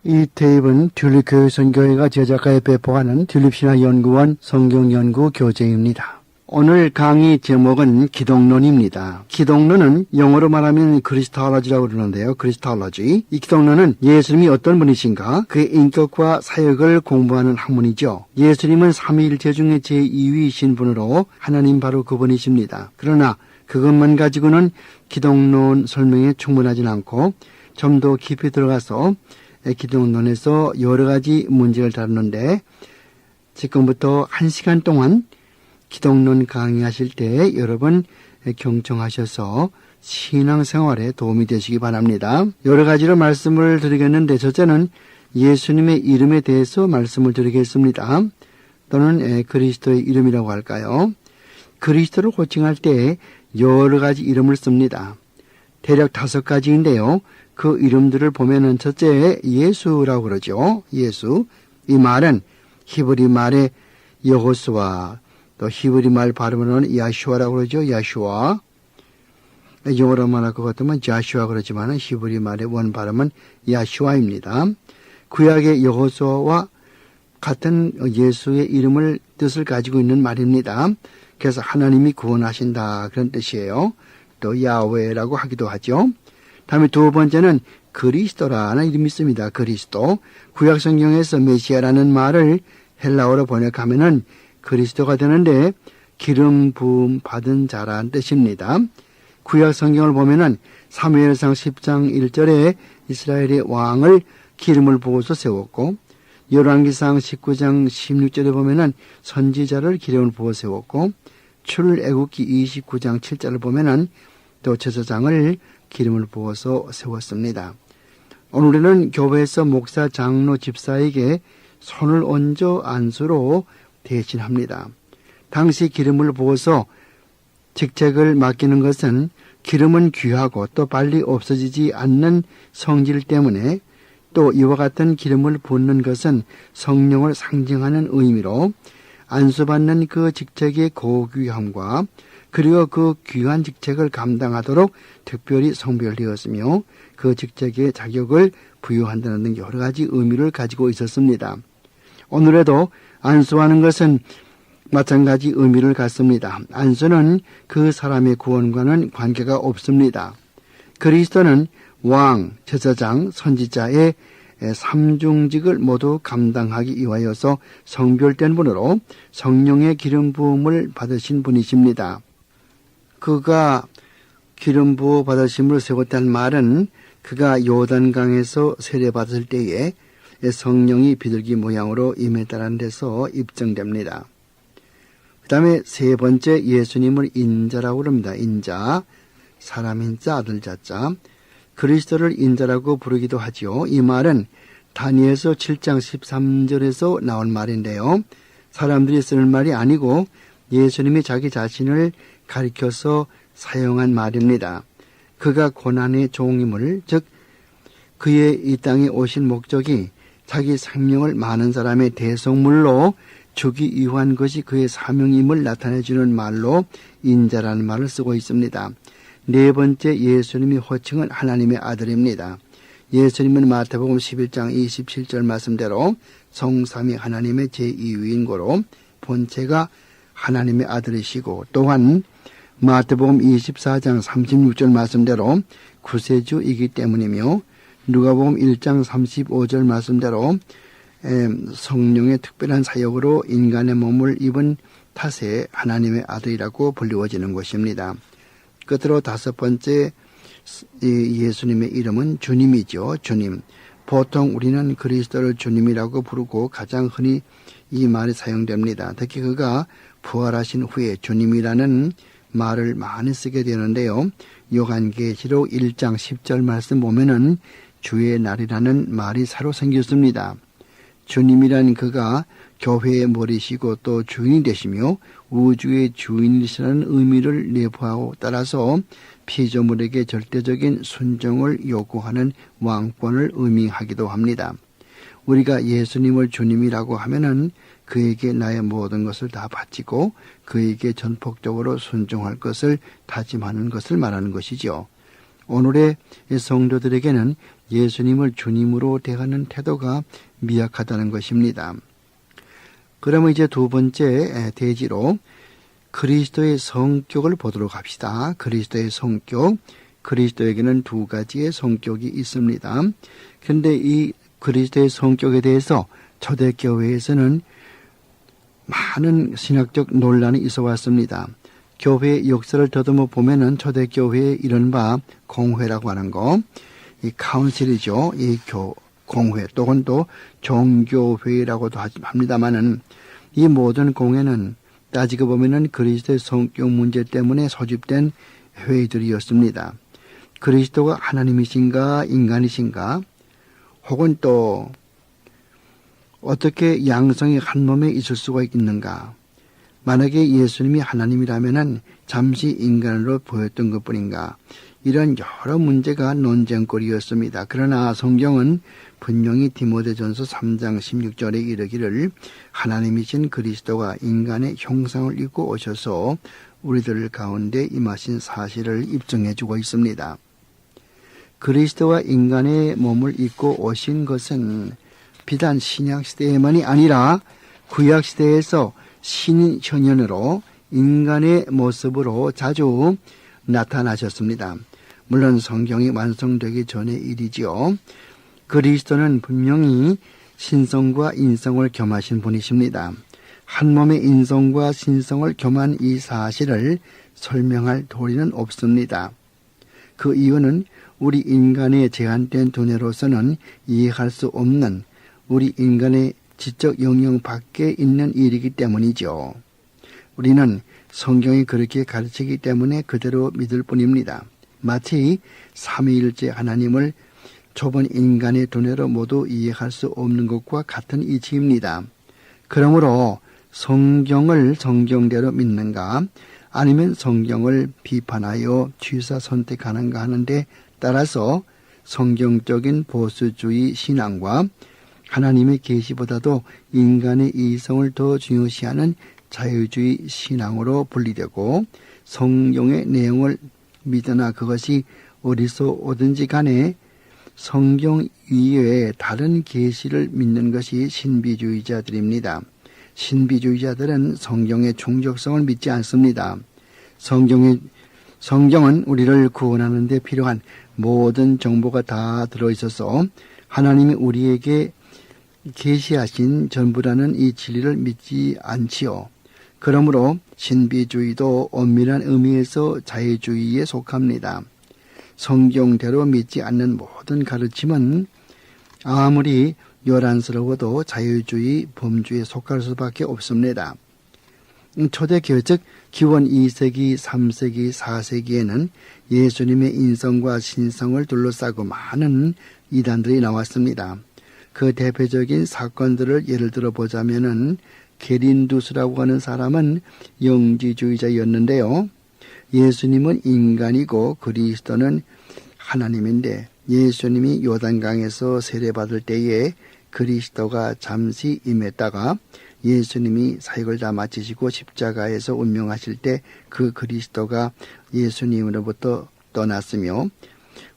이 테이프는 튤립교회선교회가 제작하여 배포하는 튤립신화연구원 성경연구 교재입니다. 오늘 강의 제목은 기독론입니다. 기독론은 영어로 말하면 크리스톨로지라고 그러는데요. 크리스톨로지. 이 기독론은 예수님이 어떤 분이신가, 그의 인격과 사역을 공부하는 학문이죠. 예수님은 삼위일체 중에 제2위이신 분으로 하나님 바로 그분이십니다. 그러나 그것만 가지고는 기독론 설명에 충분하진 않고 좀 더 깊이 들어가서 기독론에서 여러 가지 문제를 다루는데, 지금부터 1시간 동안 기독론 강의하실 때 여러분 경청하셔서 신앙생활에 도움이 되시기 바랍니다. 여러 가지로 말씀을 드리겠는데, 첫째는 예수님의 이름에 대해서 말씀을 드리겠습니다. 또는 그리스도의 이름이라고 할까요? 그리스도를 호칭할 때 여러 가지 이름을 씁니다. 대략 5가지인데요. 그 이름들을 보면은 첫째 예수라고 그러죠. 예수. 이 말은 히브리 말의 여호수아, 또 히브리 말 발음으로는 야슈아라고 그러죠. 야슈아. 영어로 말할 것 같으면 자슈아 그러지만 히브리 말의 원 발음은 야슈아입니다. 구약의 여호수아와 같은 예수의 이름을 뜻을 가지고 있는 말입니다. 그래서 하나님이 구원하신다 그런 뜻이에요. 또 야훼라고 하기도 하죠. 다음에 두 번째는 그리스도라는 이름이 있습니다. 그리스도. 구약 성경에서 메시아라는 말을 헬라어로 번역하면은 그리스도가 되는데 기름 부음 받은 자라는 뜻입니다. 구약 성경을 보면은 사무엘상 10장 1절에 이스라엘의 왕을 기름을 부어서 세웠고, 열왕기상 19장 16절에 보면은 선지자를 기름을 부어 세웠고, 출애굽기 29장 7절을 보면은 또 제사장을 기름을 부어서 세웠습니다. 오늘은 교회에서 목사, 장로, 집사에게 손을 얹어 안수로 대신합니다. 당시 기름을 부어서 직책을 맡기는 것은 기름은 귀하고 또 빨리 없어지지 않는 성질 때문에, 또 이와 같은 기름을 붓는 것은 성령을 상징하는 의미로 안수받는 그 직책의 고귀함과 그리고 그 귀한 직책을 감당하도록 특별히 성별되었으며 그 직책의 자격을 부여한다는 등 여러 가지 의미를 가지고 있었습니다. 오늘에도 안수하는 것은 마찬가지 의미를 갖습니다. 안수는 그 사람의 구원과는 관계가 없습니다. 그리스도는 왕, 제사장, 선지자의 삼중직을 모두 감당하기 위하여서 성별된 분으로 성령의 기름 부음을 받으신 분이십니다. 그가 기름 부어 받으심을 세웠다는 말은 그가 요단강에서 세례받을 때에 성령이 비둘기 모양으로 임했다는 데서 입증됩니다. 그 다음에 세 번째, 예수님을 인자라고 합니다. 인자, 사람 인자, 아들 자자. 그리스도를 인자라고 부르기도 하지요. 이 말은 다니엘서 7장 13절에서 나온 말인데요. 사람들이 쓰는 말이 아니고 예수님이 자기 자신을 가리켜서 사용한 말입니다. 그가 고난의 종임을, 즉 그의 이 땅에 오신 목적이 자기 생명을 많은 사람의 대속물로 주기 위한 것이 그의 사명임을 나타내주는 말로 인자라는 말을 쓰고 있습니다. 네 번째, 예수님의 호칭은 하나님의 아들입니다. 예수님은 마태복음 11장 27절 말씀대로 성삼위 하나님의 제2위인 고로 본체가 하나님의 아들이시고, 또한 마태복음 24장 36절 말씀대로 구세주이기 때문이며, 누가복음 1장 35절 말씀대로 성령의 특별한 사역으로 인간의 몸을 입은 탓에 하나님의 아들이라고 불리워지는 것입니다. 끝으로 다섯 번째, 예수님의 이름은 주님이죠. 주님. 보통 우리는 그리스도를 주님이라고 부르고 가장 흔히 이 말이 사용됩니다. 특히 그가 부활하신 후에 주님이라는 말을 많이 쓰게 되는데요. 요한계시록 1장 10절 말씀 보면은 주의 날이라는 말이 새로 생겼습니다. 주님이란 그가 교회의 머리시고 또 주인이 되시며 우주의 주인이시라는 의미를 내포하고, 따라서 피조물에게 절대적인 순종을 요구하는 왕권을 의미하기도 합니다. 우리가 예수님을 주님이라고 하면은 그에게 나의 모든 것을 다 바치고 그에게 전폭적으로 순종할 것을 다짐하는 것을 말하는 것이죠. 오늘의 성도들에게는 예수님을 주님으로 대하는 태도가 미약하다는 것입니다. 그러면 이제 두 번째 대지로 그리스도의 성격을 보도록 합시다. 그리스도의 성격, 그리스도에게는 두 가지의 성격이 있습니다. 그런데 이 그리스도의 성격에 대해서 초대교회에서는 많은 신학적 논란이 있어 왔습니다. 교회의 역사를 더듬어 보면은 초대교회의 이른바 공회라고 하는 거, 이 카운실이죠. 이 공회 또는 또 종교회라고도 합니다만은 이 모든 공회는 따지고 보면은 그리스도의 성격 문제 때문에 소집된 회의들이었습니다. 그리스도가 하나님이신가 인간이신가, 혹은 또 어떻게 양성이 한 몸에 있을 수가 있는가, 만약에 예수님이 하나님이라면은 잠시 인간으로 보였던 것뿐인가, 이런 여러 문제가 논쟁거리였습니다. 그러나 성경은 분명히 디모데전서 3장 16절에 이르기를 하나님이신 그리스도가 인간의 형상을 입고 오셔서 우리들 가운데 임하신 사실을 입증해주고 있습니다. 그리스도와 인간의 몸을 입고 오신 것은 비단 신약시대에만이 아니라 구약시대에서 신인 현현으로 인간의 모습으로 자주 나타나셨습니다. 물론 성경이 완성되기 전의 일이지요. 그리스도는 분명히 신성과 인성을 겸하신 분이십니다. 한 몸의 인성과 신성을 겸한 이 사실을 설명할 도리는 없습니다. 그 이유는 우리 인간의 제한된 두뇌로서는 이해할 수 없는 우리 인간의 지적 영역 밖에 있는 일이기 때문이죠. 우리는 성경이 그렇게 가르치기 때문에 그대로 믿을 뿐입니다. 마치 삼위일체 하나님을 좁은 인간의 두뇌로 모두 이해할 수 없는 것과 같은 이치입니다. 그러므로 성경을 성경대로 믿는가, 아니면 성경을 비판하여 취사 선택하는가 하는데 따라서 성경적인 보수주의 신앙과 하나님의 계시보다도 인간의 이성을 더 중요시하는 자유주의 신앙으로 분리되고, 성경의 내용을 믿으나 그것이 어디서 오든지 간에 성경 이외에 다른 계시를 믿는 것이 신비주의자들입니다. 신비주의자들은 성경의 충족성을 믿지 않습니다. 성경은 우리를 구원하는 데 필요한 모든 정보가 다 들어있어서 하나님이 우리에게 계시하신 전부라는 이 진리를 믿지 않지요. 그러므로 신비주의도 엄밀한 의미에서 자유주의에 속합니다. 성경대로 믿지 않는 모든 가르침은 아무리 요란스러워도 자유주의, 범주에 속할 수밖에 없습니다. 초대교회 즉 기원 2세기, 3세기, 4세기에는 예수님의 인성과 신성을 둘러싸고 많은 이단들이 나왔습니다. 그 대표적인 사건들을 예를 들어 보자면은 게린두스라고 하는 사람은 영지주의자였는데요. 예수님은 인간이고 그리스도는 하나님인데 예수님이 요단강에서 세례받을 때에 그리스도가 잠시 임했다가 예수님이 사역을 다 마치시고 십자가에서 운명하실 때 그 그리스도가 예수님으로부터 떠났으며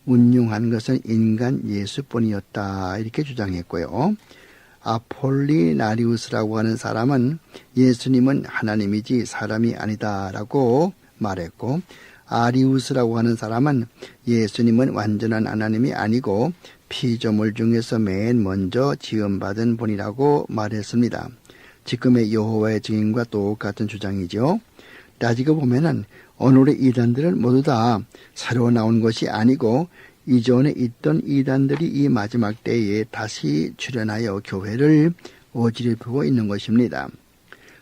운용한 것은 인간 예수뿐이었다, 이렇게 주장했고요. 아폴리나리우스라고 하는 사람은 예수님은 하나님이지 사람이 아니다라고 말했고, 아리우스라고 하는 사람은 예수님은 완전한 하나님이 아니고 피조물 중에서 맨 먼저 지음받은 분이라고 말했습니다. 지금의 여호와의 증인과 똑같은 주장이죠. 따지고 보면은 오늘의 이단들은 모두 다 새로 나온 것이 아니고 이전에 있던 이단들이 이 마지막 때에 다시 출현하여 교회를 어지럽히고 있는 것입니다.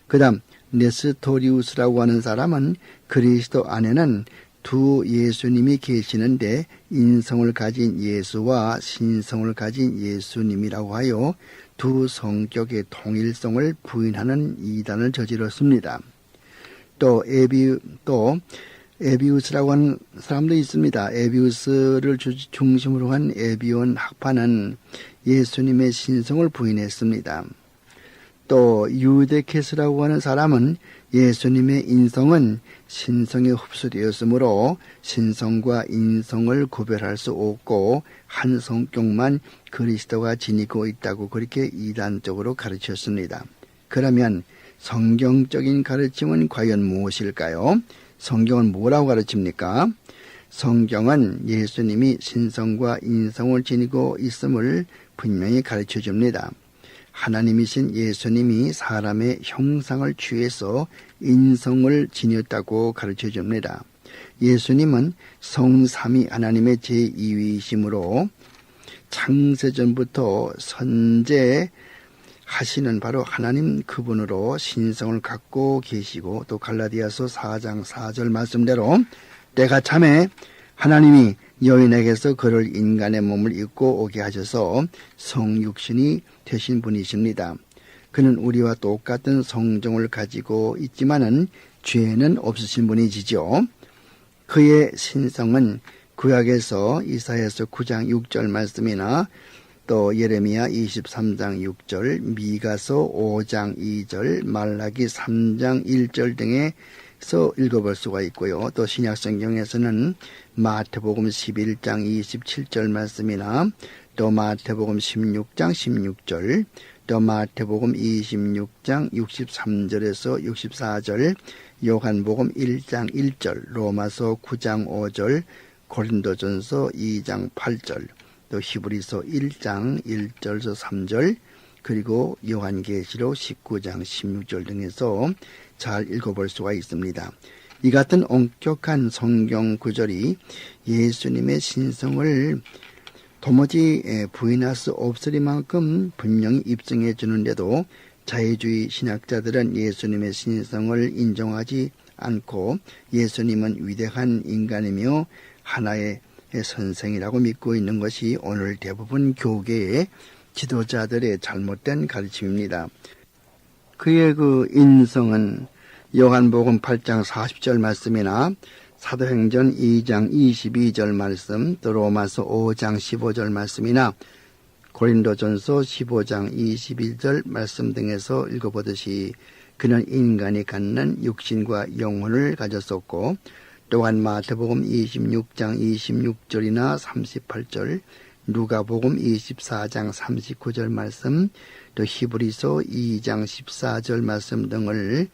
그 다음 네스토리우스라고 하는 사람은 그리스도 안에는 두 예수님이 계시는데 인성을 가진 예수와 신성을 가진 예수님이라고 하여 두 성격의 통일성을 부인하는 이단을 저질렀습니다. 또 에비우스라고 하는 사람도 있습니다. 에비우스를 중심으로 한 에비온 학파는 예수님의 신성을 부인했습니다. 또 유데케스라고 하는 사람은 예수님의 인성은 신성에 흡수되었으므로 신성과 인성을 구별할 수 없고 한 성격만 그리스도가 지니고 있다고 그렇게 이단적으로 가르쳤습니다. 그러면 성경적인 가르침은 과연 무엇일까요? 성경은 뭐라고 가르칩니까? 성경은 예수님이 신성과 인성을 지니고 있음을 분명히 가르쳐 줍니다. 하나님이신 예수님이 사람의 형상을 취해서 인성을 지녔다고 가르쳐 줍니다. 예수님은 성삼위 하나님의 제2위이시므로 창세전부터 선제하시는 바로 하나님 그분으로 신성을 갖고 계시고 또 갈라디아서 4장 4절 말씀대로 때가 참에 하나님이 여인에게서 그를 인간의 몸을 입고 오게 하셔서 성육신이 되신 분이십니다. 그는 우리와 똑같은 성정을 가지고 있지만은 죄는 없으신 분이지요. 그의 신성은 구약에서 이사야서 9장 6절 말씀이나 또 예레미야 23장 6절, 미가서 5장 2절, 말라기 3장 1절 등에서 읽어볼 수가 있고요. 또 신약성경에서는 마태복음 11장 27절 말씀이나 또 마태복음 16장 16절, 또 마태복음 26장 63절에서 64절, 요한복음 1장 1절, 로마서 9장 5절, 고린도전서 2장 8절, 또 히브리서 1장 1절에서 3절, 그리고 요한계시록 19장 16절 등에서 잘 읽어볼 수가 있습니다. 이 같은 엄격한 성경 구절이 예수님의 신성을 도무지 부인할 수 없으리만큼 분명히 입증해 주는데도 자유주의 신학자들은 예수님의 신성을 인정하지 않고 예수님은 위대한 인간이며 하나의 선생이라고 믿고 있는 것이 오늘 대부분 교계의 지도자들의 잘못된 가르침입니다. 그의 그 인성은 요한복음 8장 40절 말씀이나 사도행전 2장 22절 말씀, 또 로마서 5장 15절 말씀이나 고린도전서 15장 21절 말씀 등에서 읽어보듯이 그는 인간이 갖는 육신과 영혼을 가졌었고 또한 마태복음 26장 26절이나 38절, 누가복음 24장 39절 말씀, 또 히브리서 2장 14절 말씀 등을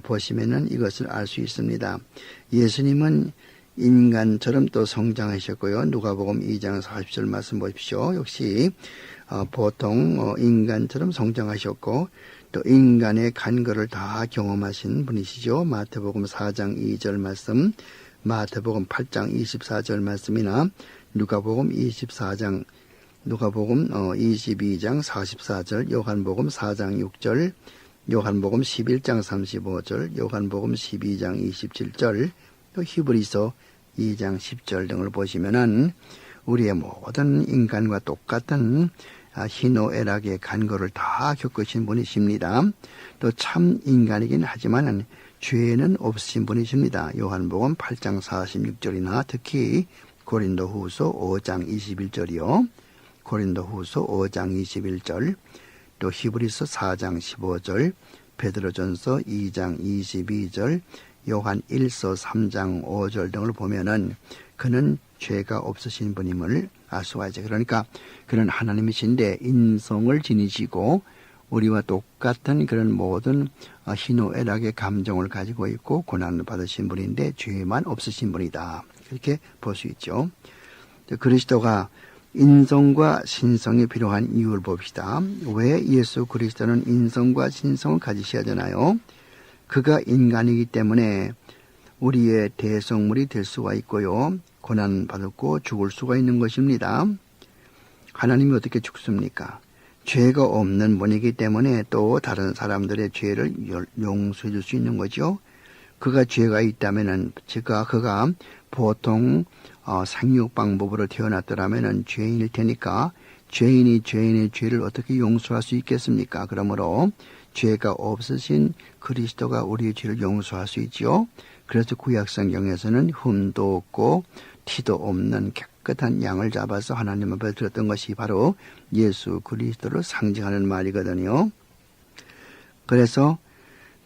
보시면은 이것을 알 수 있습니다. 예수님은 인간처럼 또 성장하셨고요. 누가복음 2장 40절 말씀 보십시오. 역시 보통 인간처럼 성장하셨고 또 인간의 간거를 다 경험하신 분이시죠. 마태복음 4장 2절 말씀, 마태복음 8장 24절 말씀이나 누가복음 22장 44절, 요한복음 4장 6절, 요한복음 11장 35절, 요한복음 12장 27절, 또 히브리서 2장 10절 등을 보시면은 우리의 모든 인간과 똑같은 희노애락의 간거를 다 겪으신 분이십니다. 또 참 인간이긴 하지만은 죄는 없으신 분이십니다. 요한복음 8장 46절이나 특히 고린도후서 5장 21절이요. 고린도후서 5장 21절, 또 히브리서 4장 15절, 베드로전서 2장 22절, 요한 1서 3장 5절 등을 보면은 그는 죄가 없으신 분임을 알 수가 있죠. 그러니까 그는 하나님이신데 인성을 지니시고 우리와 똑같은 그런 모든 희노애락의 감정을 가지고 있고 고난을 받으신 분인데 죄만 없으신 분이다. 그렇게 볼 수 있죠. 그리스도가 인성과 신성이 필요한 이유를 봅시다. 왜 예수 그리스도는 인성과 신성을 가지셔야 되나요? 그가 인간이기 때문에 우리의 대성물이 될 수가 있고요. 고난받고 죽을 수가 있는 것입니다. 하나님이 어떻게 죽습니까? 죄가 없는 분이기 때문에 또 다른 사람들의 죄를 용서해 줄 수 있는 거죠. 그가 죄가 있다면은 그가 보통 생육 방법으로 태어났더라면은 죄인일 테니까 죄인이 죄인의 죄를 어떻게 용서할 수 있겠습니까? 그러므로 죄가 없으신 그리스도가 우리의 죄를 용서할 수 있죠. 그래서 구약성경에서는 흠도 없고 티도 없는 깨끗한 양을 잡아서 하나님 앞에 드렸던 것이 바로 예수 그리스도를 상징하는 말이거든요. 그래서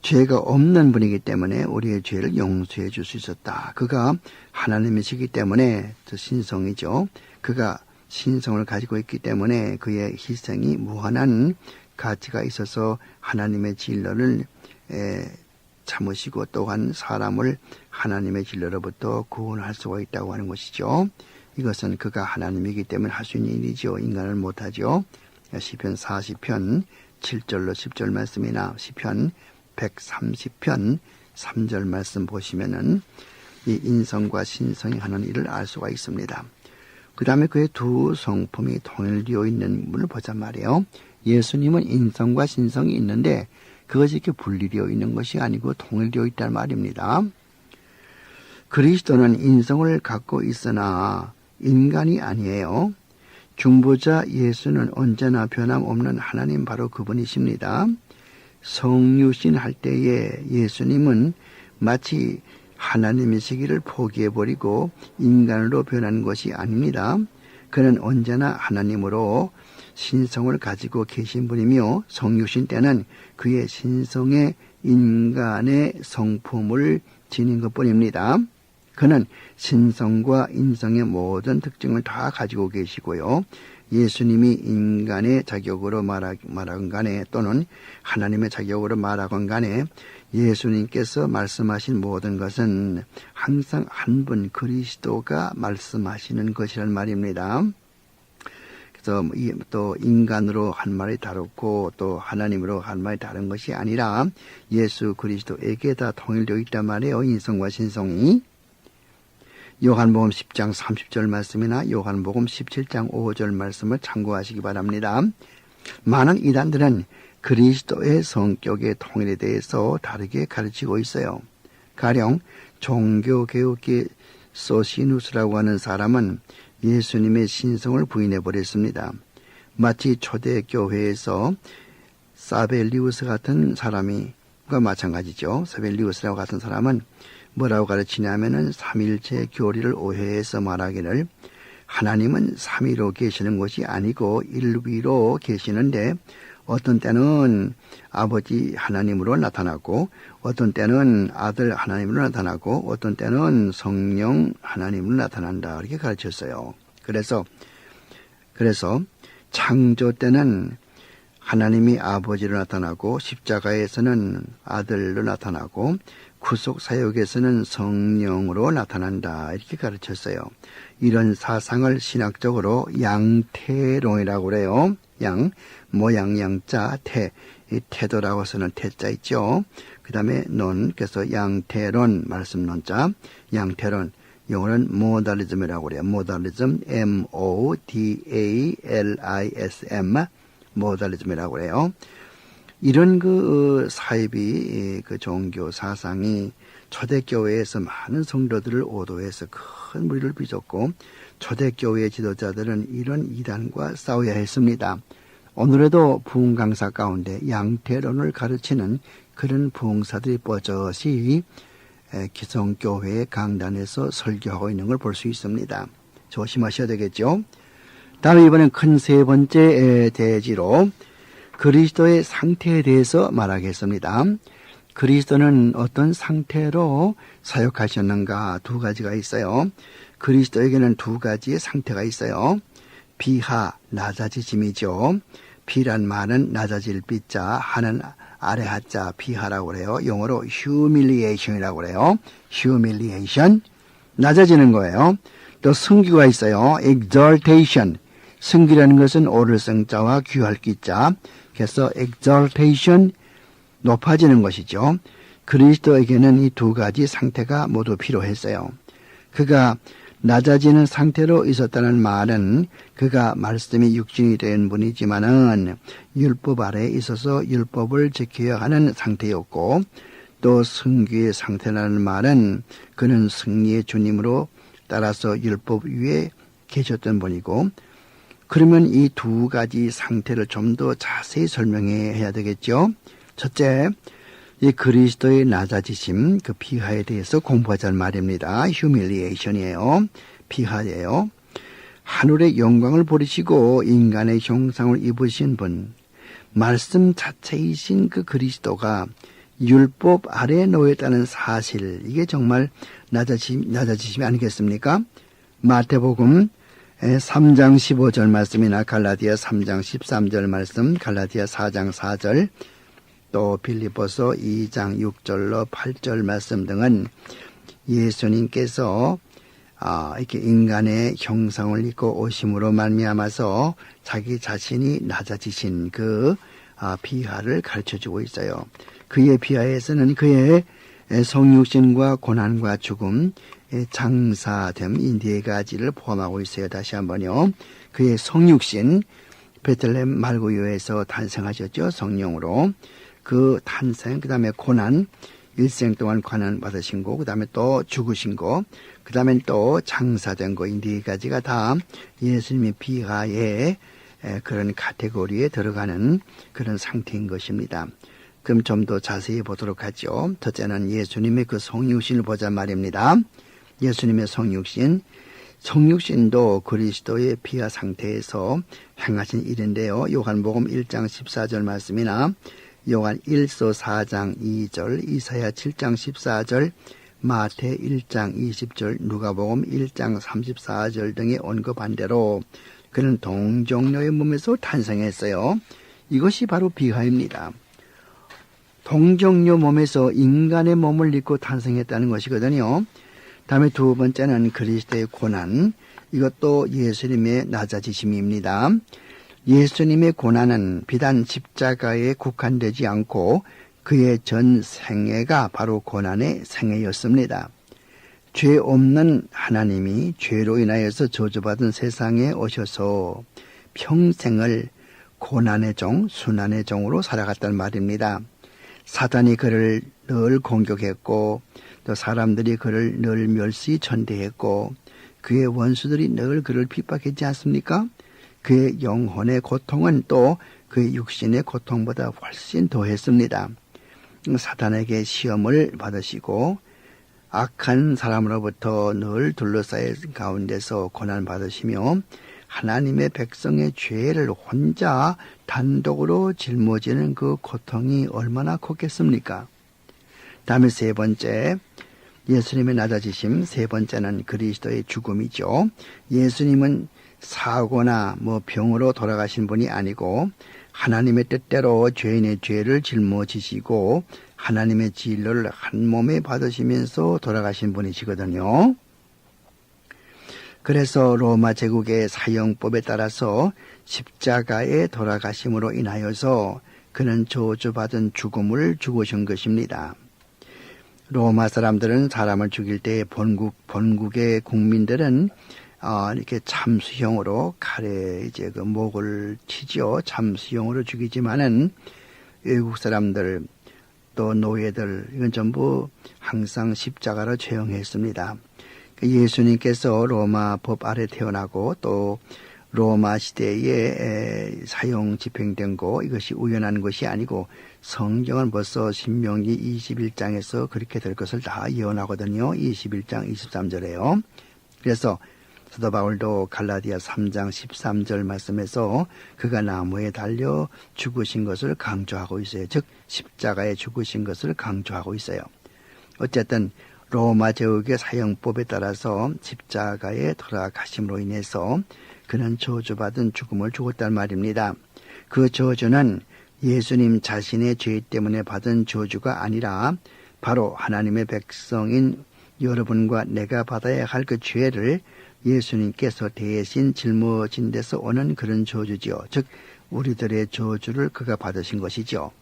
죄가 없는 분이기 때문에 우리의 죄를 용서해 줄 수 있었다. 그가 하나님이시기 때문에 저 신성이죠. 그가 신성을 가지고 있기 때문에 그의 희생이 무한한 가치가 있어서 하나님의 진로를 참으시고 또한 사람을 하나님의 진로로부터 구원할 수가 있다고 하는 것이죠. 이것은 그가 하나님이기 때문에 할 수 있는 일이죠. 인간을 못하죠. 시편 40편 7절로 10절 말씀이나 시편 130편 3절 말씀 보시면은 이 인성과 신성이 하는 일을 알 수가 있습니다. 그 다음에 그의 두 성품이 통일되어 있는 분을 보자 말이에요. 예수님은 인성과 신성이 있는데 그것이 이렇게 분리되어 있는 것이 아니고 통일되어 있다는 말입니다. 그리스도는 인성을 갖고 있으나 인간이 아니에요. 중보자 예수는 언제나 변함없는 하나님 바로 그분이십니다. 성육신 할 때에 예수님은 마치 하나님이시기를 포기해버리고 인간으로 변한 것이 아닙니다. 그는 언제나 하나님으로 신성을 가지고 계신 분이며 성육신 때는 그의 신성의 인간의 성품을 지닌 것뿐입니다. 그는 신성과 인성의 모든 특징을 다 가지고 계시고요. 예수님이 인간의 자격으로 말하건 간에 또는 하나님의 자격으로 말하건 간에 예수님께서 말씀하신 모든 것은 항상 한 분 그리스도가 말씀하시는 것이란 말입니다. 그래서 또 인간으로 한 말이 다르고 또 하나님으로 한 말이 다른 것이 아니라 예수 그리스도에게 다 통일되어 있단 말이에요. 인성과 신성이. 요한복음 10장 30절 말씀이나 요한복음 17장 5절 말씀을 참고하시기 바랍니다. 많은 이단들은 그리스도의 성격의 통일에 대해서 다르게 가르치고 있어요. 가령 종교개혁기 소시누스라고 하는 사람은 예수님의 신성을 부인해버렸습니다. 마치 초대교회에서 사벨리우스 같은 사람과 마찬가지죠. 사벨리우스라고 같은 사람은 뭐라고 가르치냐면은 삼일체 교리를 오해해서 말하기를 하나님은 삼위로 계시는 것이 아니고 일위로 계시는데 어떤 때는 아버지 하나님으로 나타나고 어떤 때는 아들 하나님으로 나타나고 어떤 때는 성령 하나님으로 나타난다 이렇게 가르쳤어요. 그래서 창조 때는 하나님이 아버지로 나타나고 십자가에서는 아들로 나타나고 구속 사역에서는 성령으로 나타난다 이렇게 가르쳤어요. 이런 사상을 신학적으로 양태론이라고 그래요. 양, 모양 양자, 태, 이 태도라고 쓰는 태자 있죠. 그 다음에 론, 그래서 양태론, 말씀 논자, 양태론, 영어는 모달리즘이라고 그래요. 모달리즘, M-O-D-A-L-I-S-M, 모달리즘이라고 그래요. 이런 사입이 종교 사상이 초대교회에서 많은 성도들을 오도해서 큰 무리를 빚었고 초대교회 지도자들은 이런 이단과 싸워야 했습니다. 오늘에도 부흥 강사 가운데 양태론을 가르치는 그런 부흥사들이 뻗어시 기성교회의 강단에서 설교하고 있는 걸 볼 수 있습니다. 조심하셔야 되겠죠. 다음 이번엔 큰 세 번째 대지로 그리스도의 상태에 대해서 말하겠습니다. 그리스도는 어떤 상태로 사역하셨는가 두 가지가 있어요. 그리스도에게는 두 가지의 상태가 있어요. 비하, 낮아지심이죠. 비란 말은 낮아질 비자, 하는 아래 하자, 비하라고 그래요. 영어로 humiliation이라고 그래요. humiliation, 낮아지는 거예요. 또 승규가 있어요. exaltation, 승규라는 것은 오를 성자와 귀할 기자, 그래서 exaltation, 높아지는 것이죠. 그리스도에게는 이 두 가지 상태가 모두 필요했어요. 그가 낮아지는 상태로 있었다는 말은 그가 말씀이 육신이 된 분이지만은 율법 아래에 있어서 율법을 지켜야 하는 상태였고 또 승귀의 상태라는 말은 그는 승리의 주님으로 따라서 율법 위에 계셨던 분이고 그러면 이 두 가지 상태를 좀 더 자세히 설명해야 되겠죠. 첫째, 이 그리스도의 낮아지심, 그 비하에 대해서 공부하자는 말입니다. humiliation이에요. 비하예요. 하늘의 영광을 버리시고 인간의 형상을 입으신 분, 말씀 자체이신 그 그리스도가 율법 아래에 놓였다는 사실, 이게 정말 낮아지심이 아니겠습니까? 마태복음 3장 15절 말씀이나 갈라디아 3장 13절 말씀, 갈라디아 4장 4절, 또 빌립보서 2장 6절로 8절 말씀 등은 예수님께서 이렇게 인간의 형상을 입고 오심으로 말미암아서 자기 자신이 낮아지신 그 비하를 가르쳐주고 있어요. 그의 비하에서는 그의 성육신과 고난과 죽음, 장사됨 이 네 가지를 포함하고 있어요. 다시 한번요. 그의 성육신, 베들레헴 말구유에서 탄생하셨죠. 성령으로. 그 탄생, 그 다음에 고난, 일생 동안 고난 받으신 거, 그 다음에 또 죽으신 거, 그 다음에 또 장사된 거, 이 네 가지가 다 예수님의 비하의 그런 카테고리에 들어가는 그런 상태인 것입니다. 그럼 좀 더 자세히 보도록 하죠. 첫째는 예수님의 그 성육신을 보자 말입니다. 예수님의 성육신, 성육신도 그리스도의 비하 상태에서 행하신 일인데요. 요한복음 1장 14절 말씀이나 요한 1서 4장 2절, 이사야 7장 14절, 마태 1장 20절, 누가복음 1장 34절 등에 언급한 대로 그는 동정녀의 몸에서 탄생했어요. 이것이 바로 비하입니다. 동정녀 몸에서 인간의 몸을 입고 탄생했다는 것이거든요. 다음에 두 번째는 그리스도의 고난, 이것도 예수님의 낮아지심입니다. 예수님의 고난은 비단 십자가에 국한되지 않고 그의 전 생애가 바로 고난의 생애였습니다. 죄 없는 하나님이 죄로 인하여서 저주받은 세상에 오셔서 평생을 고난의 종, 순환의 종으로 살아갔단 말입니다. 사단이 그를 늘 공격했고 또 사람들이 그를 늘 멸시 천대했고 그의 원수들이 늘 그를 핍박했지 않습니까? 그의 영혼의 고통은 또 그의 육신의 고통보다 훨씬 더했습니다. 사단에게 시험을 받으시고 악한 사람으로부터 늘 둘러싸인 가운데서 고난받으시며 하나님의 백성의 죄를 혼자 단독으로 짊어지는 그 고통이 얼마나 컸겠습니까? 다음에 세 번째, 예수님의 낮아지심, 세 번째는 그리스도의 죽음이죠. 예수님은 사고나 병으로 돌아가신 분이 아니고 하나님의 뜻대로 죄인의 죄를 짊어지시고 하나님의 진로를 한 몸에 받으시면서 돌아가신 분이시거든요. 그래서 로마 제국의 사형법에 따라서 십자가에 돌아가심으로 인하여서 그는 저주받은 죽음을 죽으신 것입니다. 로마 사람들은 사람을 죽일 때 본국의 국민들은 이렇게 참수형으로 칼에 그 목을 치죠. 참수형으로 죽이지만은 외국 사람들 또 노예들 이건 전부 항상 십자가로 처형했습니다. 예수님께서 로마 법 아래 태어나고 또 로마 시대에 사형 집행된 거 이것이 우연한 것이 아니고 성경은 벌써 신명기 21장에서 그렇게 될 것을 다 예언하거든요. 21장 23절에요. 그래서 사도 바울도 갈라디아 3장 13절 말씀에서 그가 나무에 달려 죽으신 것을 강조하고 있어요. 즉 십자가에 죽으신 것을 강조하고 있어요. 어쨌든 로마 제국의 사형법에 따라서 십자가에 돌아가심으로 인해서 그는 저주받은 죽음을 죽었단 말입니다. 그 저주는 예수님 자신의 죄 때문에 받은 저주가 아니라 바로 하나님의 백성인 여러분과 내가 받아야 할 그 죄를 예수님께서 대신 짊어진 데서 오는 그런 저주지요. 즉 우리들의 저주를 그가 받으신 것이죠.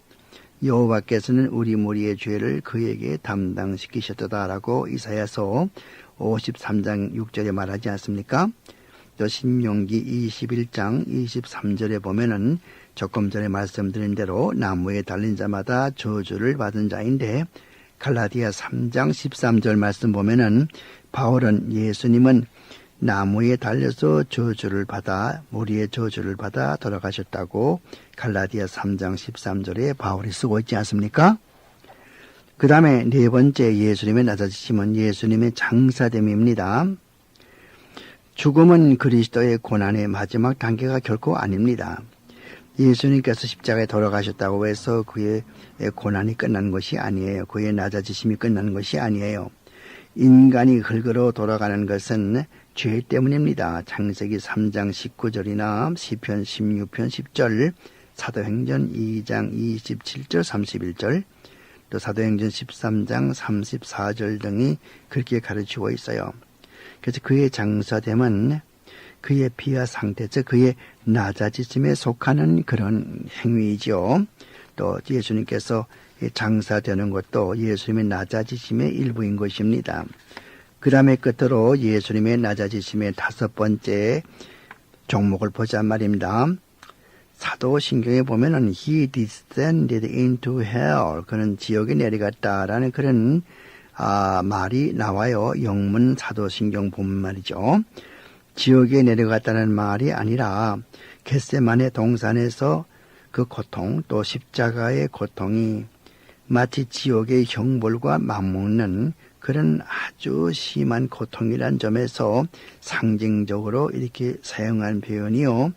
여호와께서는 우리 무리의 죄를 그에게 담당시키셨다라고 이사야서 53장 6절에 말하지 않습니까? 또 신명기 21장 23절에 보면은 조금 전에 말씀드린 대로 나무에 달린 자마다 저주를 받은 자인데 갈라디아 3장 13절 말씀 보면은 바울은 예수님은 나무에 달려서 저주를 받아 무리의 저주를 받아 돌아가셨다고 갈라디아 3장 13절에 바울이 쓰고 있지 않습니까? 그 다음에 네 번째 예수님의 낮아지심은 예수님의 장사됨입니다. 죽음은 그리스도의 고난의 마지막 단계가 결코 아닙니다. 예수님께서 십자가에 돌아가셨다고 해서 그의 고난이 끝난 것이 아니에요. 그의 낮아지심이 끝난 것이 아니에요. 인간이 흙으로 돌아가는 것은 죄 때문입니다. 창세기 3장 19절이나 시편 16편 10절, 사도행전 2장 27절 31절, 또 사도행전 13장 34절 등이 그렇게 가르치고 있어요. 그래서 그의 장사됨은 그의 피와 상태, 즉 그의 낮아지심에 속하는 그런 행위이죠. 또 예수님께서 장사되는 것도 예수님의 낮아지심의 일부인 것입니다. 그 다음에 끝으로 예수님의 낮아지심의 5번째 종목을 보자 말입니다. 사도신경에 보면은 He descended into hell. 그는 지옥에 내려갔다라는 그런 말이 나와요. 영문 사도신경 보면 말이죠. 지옥에 내려갔다는 말이 아니라 겟세마네 동산에서 그 고통, 또 십자가의 고통이 마치 지옥의 형벌과 맞먹는 그런 아주 심한 고통이란 점에서 상징적으로 이렇게 사용한 표현이요.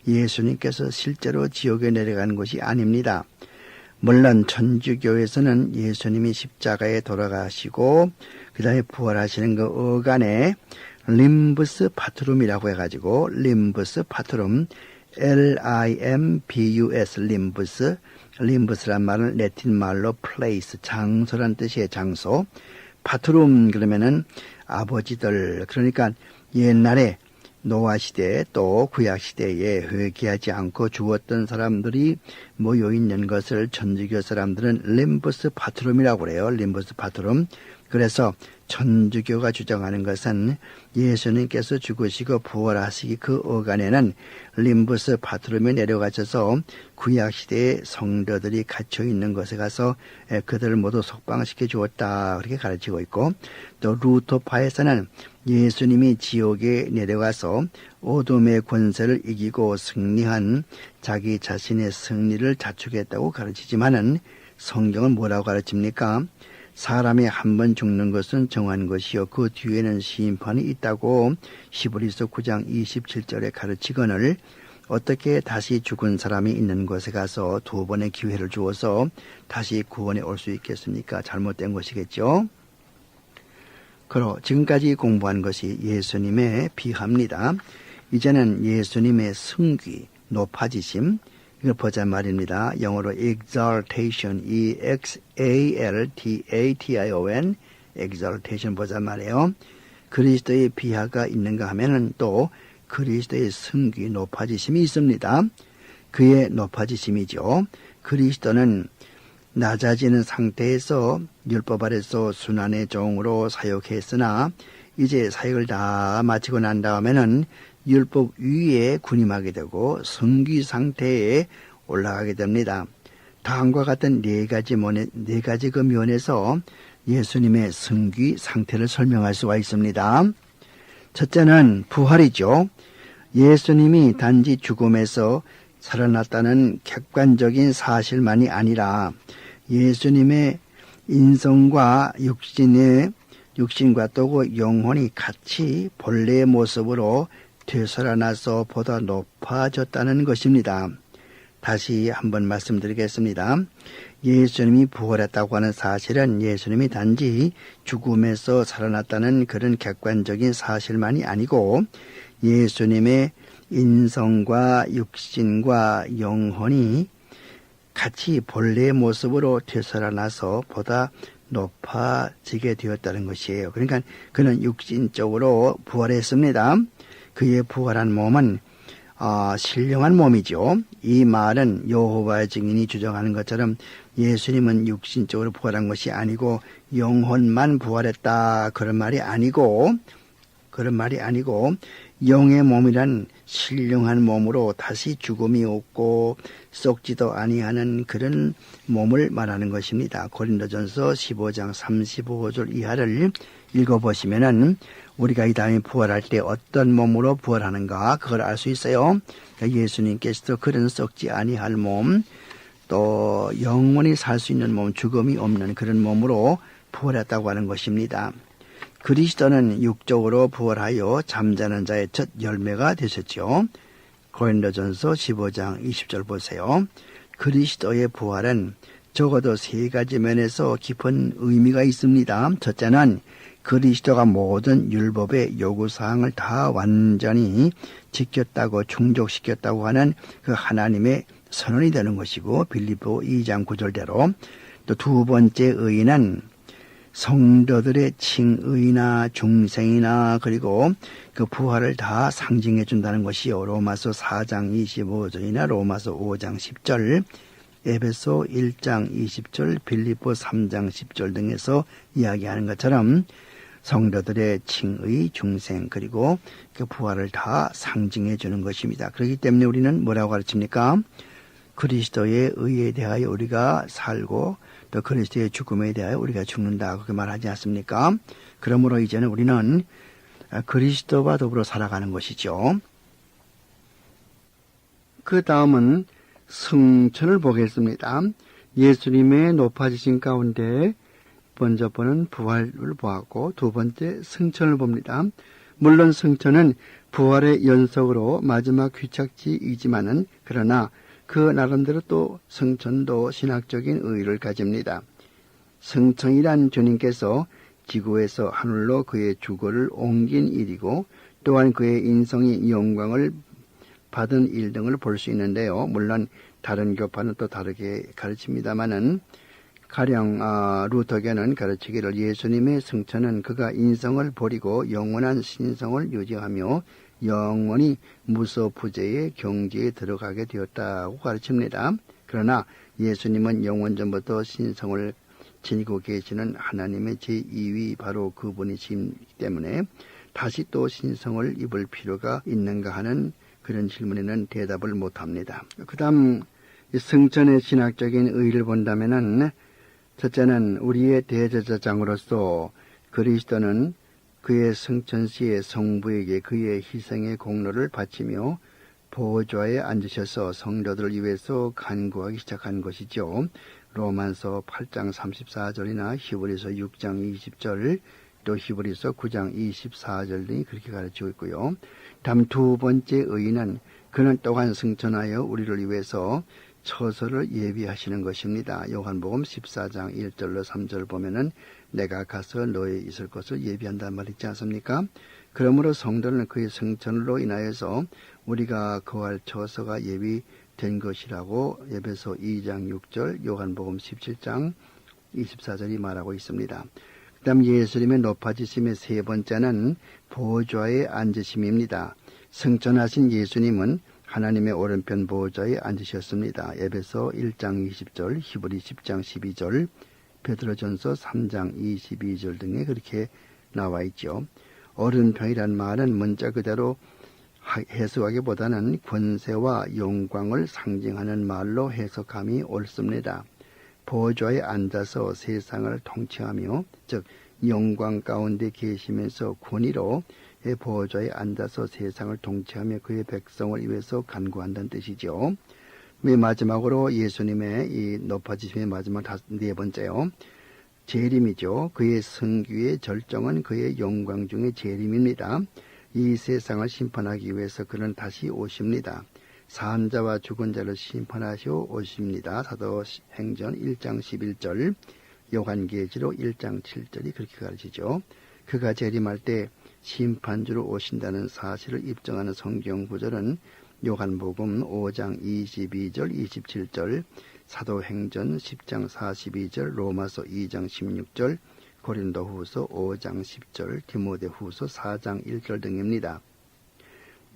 예수님께서 실제로 지옥에 내려간 것이 아닙니다. 물론 천주교에서는 예수님이 십자가에 돌아가시고 그 다음에 부활하시는 그 어간에 림부스 파트룸이라고 해가지고 림부스 파트룸 Limbus 림부스란 말은 라틴 말로 place 장소란 뜻이에요. 장소. 파트룸 그러면은 아버지들, 그러니까 옛날에 노아 시대 또 구약 시대에 회개하지 않고 죽었던 사람들이 모여 있는 것을 천주교 사람들은 림부스 파트룸이라고 그래요. 림부스 파트룸. 그래서 천주교가 주장하는 것은 예수님께서 죽으시고 부활하시기 그 어간에는 림부스 파트룸에 내려가셔서 구약시대의 성도들이 갇혀 있는 곳에 가서 그들을 모두 속방시켜 주었다, 그렇게 가르치고 있고, 또 루터파에서는 예수님이 지옥에 내려가서 어둠의 권세를 이기고 승리한 자기 자신의 승리를 자축했다고 가르치지만은 성경은 뭐라고 가르칩니까? 사람이 한 번 죽는 것은 정한 것이요 그 뒤에는 심판이 있다고 히브리서 9장 27절에 가르치거늘, 어떻게 다시 죽은 사람이 있는 곳에 가서 2번의 기회를 주어서 다시 구원에 올 수 있겠습니까? 잘못된 것이겠죠. 그럼 지금까지 공부한 것이 예수님의 비하입니다. 이제는 예수님의 승귀, 높아지심, 이걸 보자 말입니다. 영어로 exaltation, exaltation, exaltation 보자 말이에요. 그리스도의 비하가 있는가 하면은 또 그리스도의 승귀, 높아지심이 있습니다. 그의 높아지심이죠. 그리스도는 낮아지는 상태에서 율법 아래서 순환의 종으로 사역했으나 이제 사역을 다 마치고 난 다음에는 율법 위에 군임하게 되고 승귀 상태에 올라가게 됩니다. 다음과 같은 네 가지 그 면에서 예수님의 승귀 상태를 설명할 수가 있습니다. 첫째는 부활이죠. 예수님이 단지 죽음에서 살아났다는 객관적인 사실만이 아니라 예수님의 인성과 육신과 또 영혼이 같이 본래의 모습으로 되살아나서 보다 높아졌다는 것입니다. 다시 한번 말씀드리겠습니다. 예수님이 부활했다고 하는 사실은 예수님이 단지 죽음에서 살아났다는 그런 객관적인 사실만이 아니고 예수님의 인성과 육신과 영혼이 같이 본래의 모습으로 되살아나서 보다 높아지게 되었다는 것이에요. 그러니까 그는 육신적으로 부활했습니다. 그의 부활한 몸은 신령한 몸이죠. 이 말은 여호와의 증인이 주장하는 것처럼 예수님은 육신적으로 부활한 것이 아니고 영혼만 부활했다, 그런 말이 아니고 영의 몸이란 신령한 몸으로 다시 죽음이 없고 썩지도 아니하는 그런 몸을 말하는 것입니다. 고린도전서 15장 35절 이하를 읽어보시면은 우리가 이 다음에 부활할 때 어떤 몸으로 부활하는가 그걸 알 수 있어요. 예수님께서도 그런 썩지 아니할 몸, 또 영원히 살 수 있는 몸, 죽음이 없는 그런 몸으로 부활했다고 하는 것입니다. 그리스도는 육적으로 부활하여 잠자는 자의 첫 열매가 되셨죠. 고린도전서 15장 20절 보세요. 그리스도의 부활은 적어도 세 가지 면에서 깊은 의미가 있습니다. 첫째는 그리스도가 모든 율법의 요구사항을 다 완전히 지켰다고 충족시켰다고 하는 그 하나님의 선언이 되는 것이고, 빌립보 2장 9절대로. 또 두 번째 의의는 성도들의 칭의나 중생이나 그리고 그 부활을 다 상징해 준다는 것이요. 로마서 4장 25절이나 로마서 5장 10절, 에베소 1장 20절, 빌립보 3장 10절 등에서 이야기하는 것처럼 성도들의 칭의, 중생 그리고 그 부활을 다 상징해 주는 것입니다. 그렇기 때문에 우리는 뭐라고 가르칩니까? 그리스도의 의에 대하여 우리가 살고 또 그리스도의 죽음에 대하여 우리가 죽는다, 그렇게 말하지 않습니까? 그러므로 이제는 우리는 그리스도와 더불어 살아가는 것이죠. 그 다음은 승천을 보겠습니다. 예수님의 높아지신 가운데 먼저 보는 부활을 보았고, 두 번째 승천을 봅니다. 물론 승천은 부활의 연속으로 마지막 귀착지이지만은, 그러나 그 나름대로 또 승천도 신학적인 의의를 가집니다. 승천이란 주님께서 지구에서 하늘로 그의 주거를 옮긴 일이고, 또한 그의 인성이 영광을 받은 일 등을 볼 수 있는데요. 물론 다른 교파는 또 다르게 가르칩니다마는, 가령 루터교는 가르치기를 예수님의 승천은 그가 인성을 버리고 영원한 신성을 유지하며 영원히 무소부재의 경지에 들어가게 되었다고 가르칩니다. 그러나 예수님은 영원 전부터 신성을 지니고 계시는 하나님의 제2위 바로 그분이시기 때문에 다시 또 신성을 입을 필요가 있는가 하는 그런 질문에는 대답을 못합니다. 그 다음 승천의 신학적인 의의를 본다면은, 첫째는 우리의 대제사장으로서 그리스도는 그의 승천 시에 성부에게 그의 희생의 공로를 바치며 보좌에 앉으셔서 성도들을 위해서 간구하기 시작한 것이죠. 로마서 8장 34절이나 히브리서 6장 20절, 또 히브리서 9장 24절 등이 그렇게 가르치고 있고요. 다음 두 번째 의의는 그는 또한 승천하여 우리를 위해서 처소를 예비하시는 것입니다. 요한복음 14장 1절로 3절 보면은 내가 가서 너에 있을 것을 예비한다는 말 있지 않습니까? 그러므로 성도는 그의 승천으로 인하여서 우리가 거할 처소가 예비된 것이라고 에베소 2장 6절, 요한복음 17장 24절이 말하고 있습니다. 그 다음 예수님의 높아지심의 세 번째는 보좌에 앉으심입니다. 승천하신 예수님은 하나님의 오른편 보좌에 앉으셨습니다. 에베소 1장 20절, 히브리 10장 12절, 베드로전서 3장 22절 등에 그렇게 나와 있죠. 오른편이란 말은 문자 그대로 해석하기보다는 권세와 영광을 상징하는 말로 해석함이 옳습니다. 보좌에 앉아서 세상을 통치하며, 즉 영광 가운데 계시면서 권위로 보좌에 앉아서 세상을 통치하며 그의 백성을 위해서 간구한다는 뜻이죠. 마지막으로 예수님의 이 높아지심의 마지막 네 번째요. 재림이죠. 그의 승귀의 절정은 그의 영광 중의 재림입니다. 이 세상을 심판하기 위해서 그는 다시 오십니다. 산 자와 죽은 자를 심판하시오 오십니다. 사도행전 1장 11절, 요한계시록 1장 7절이 그렇게 가르치죠. 그가 재림할 때 심판주로 오신다는 사실을 입증하는 성경 구절은 요한복음 5장 22절 27절, 사도행전 10장 42절, 로마서 2장 16절, 고린도후서 5장 10절, 디모데후서 4장 1절 등입니다.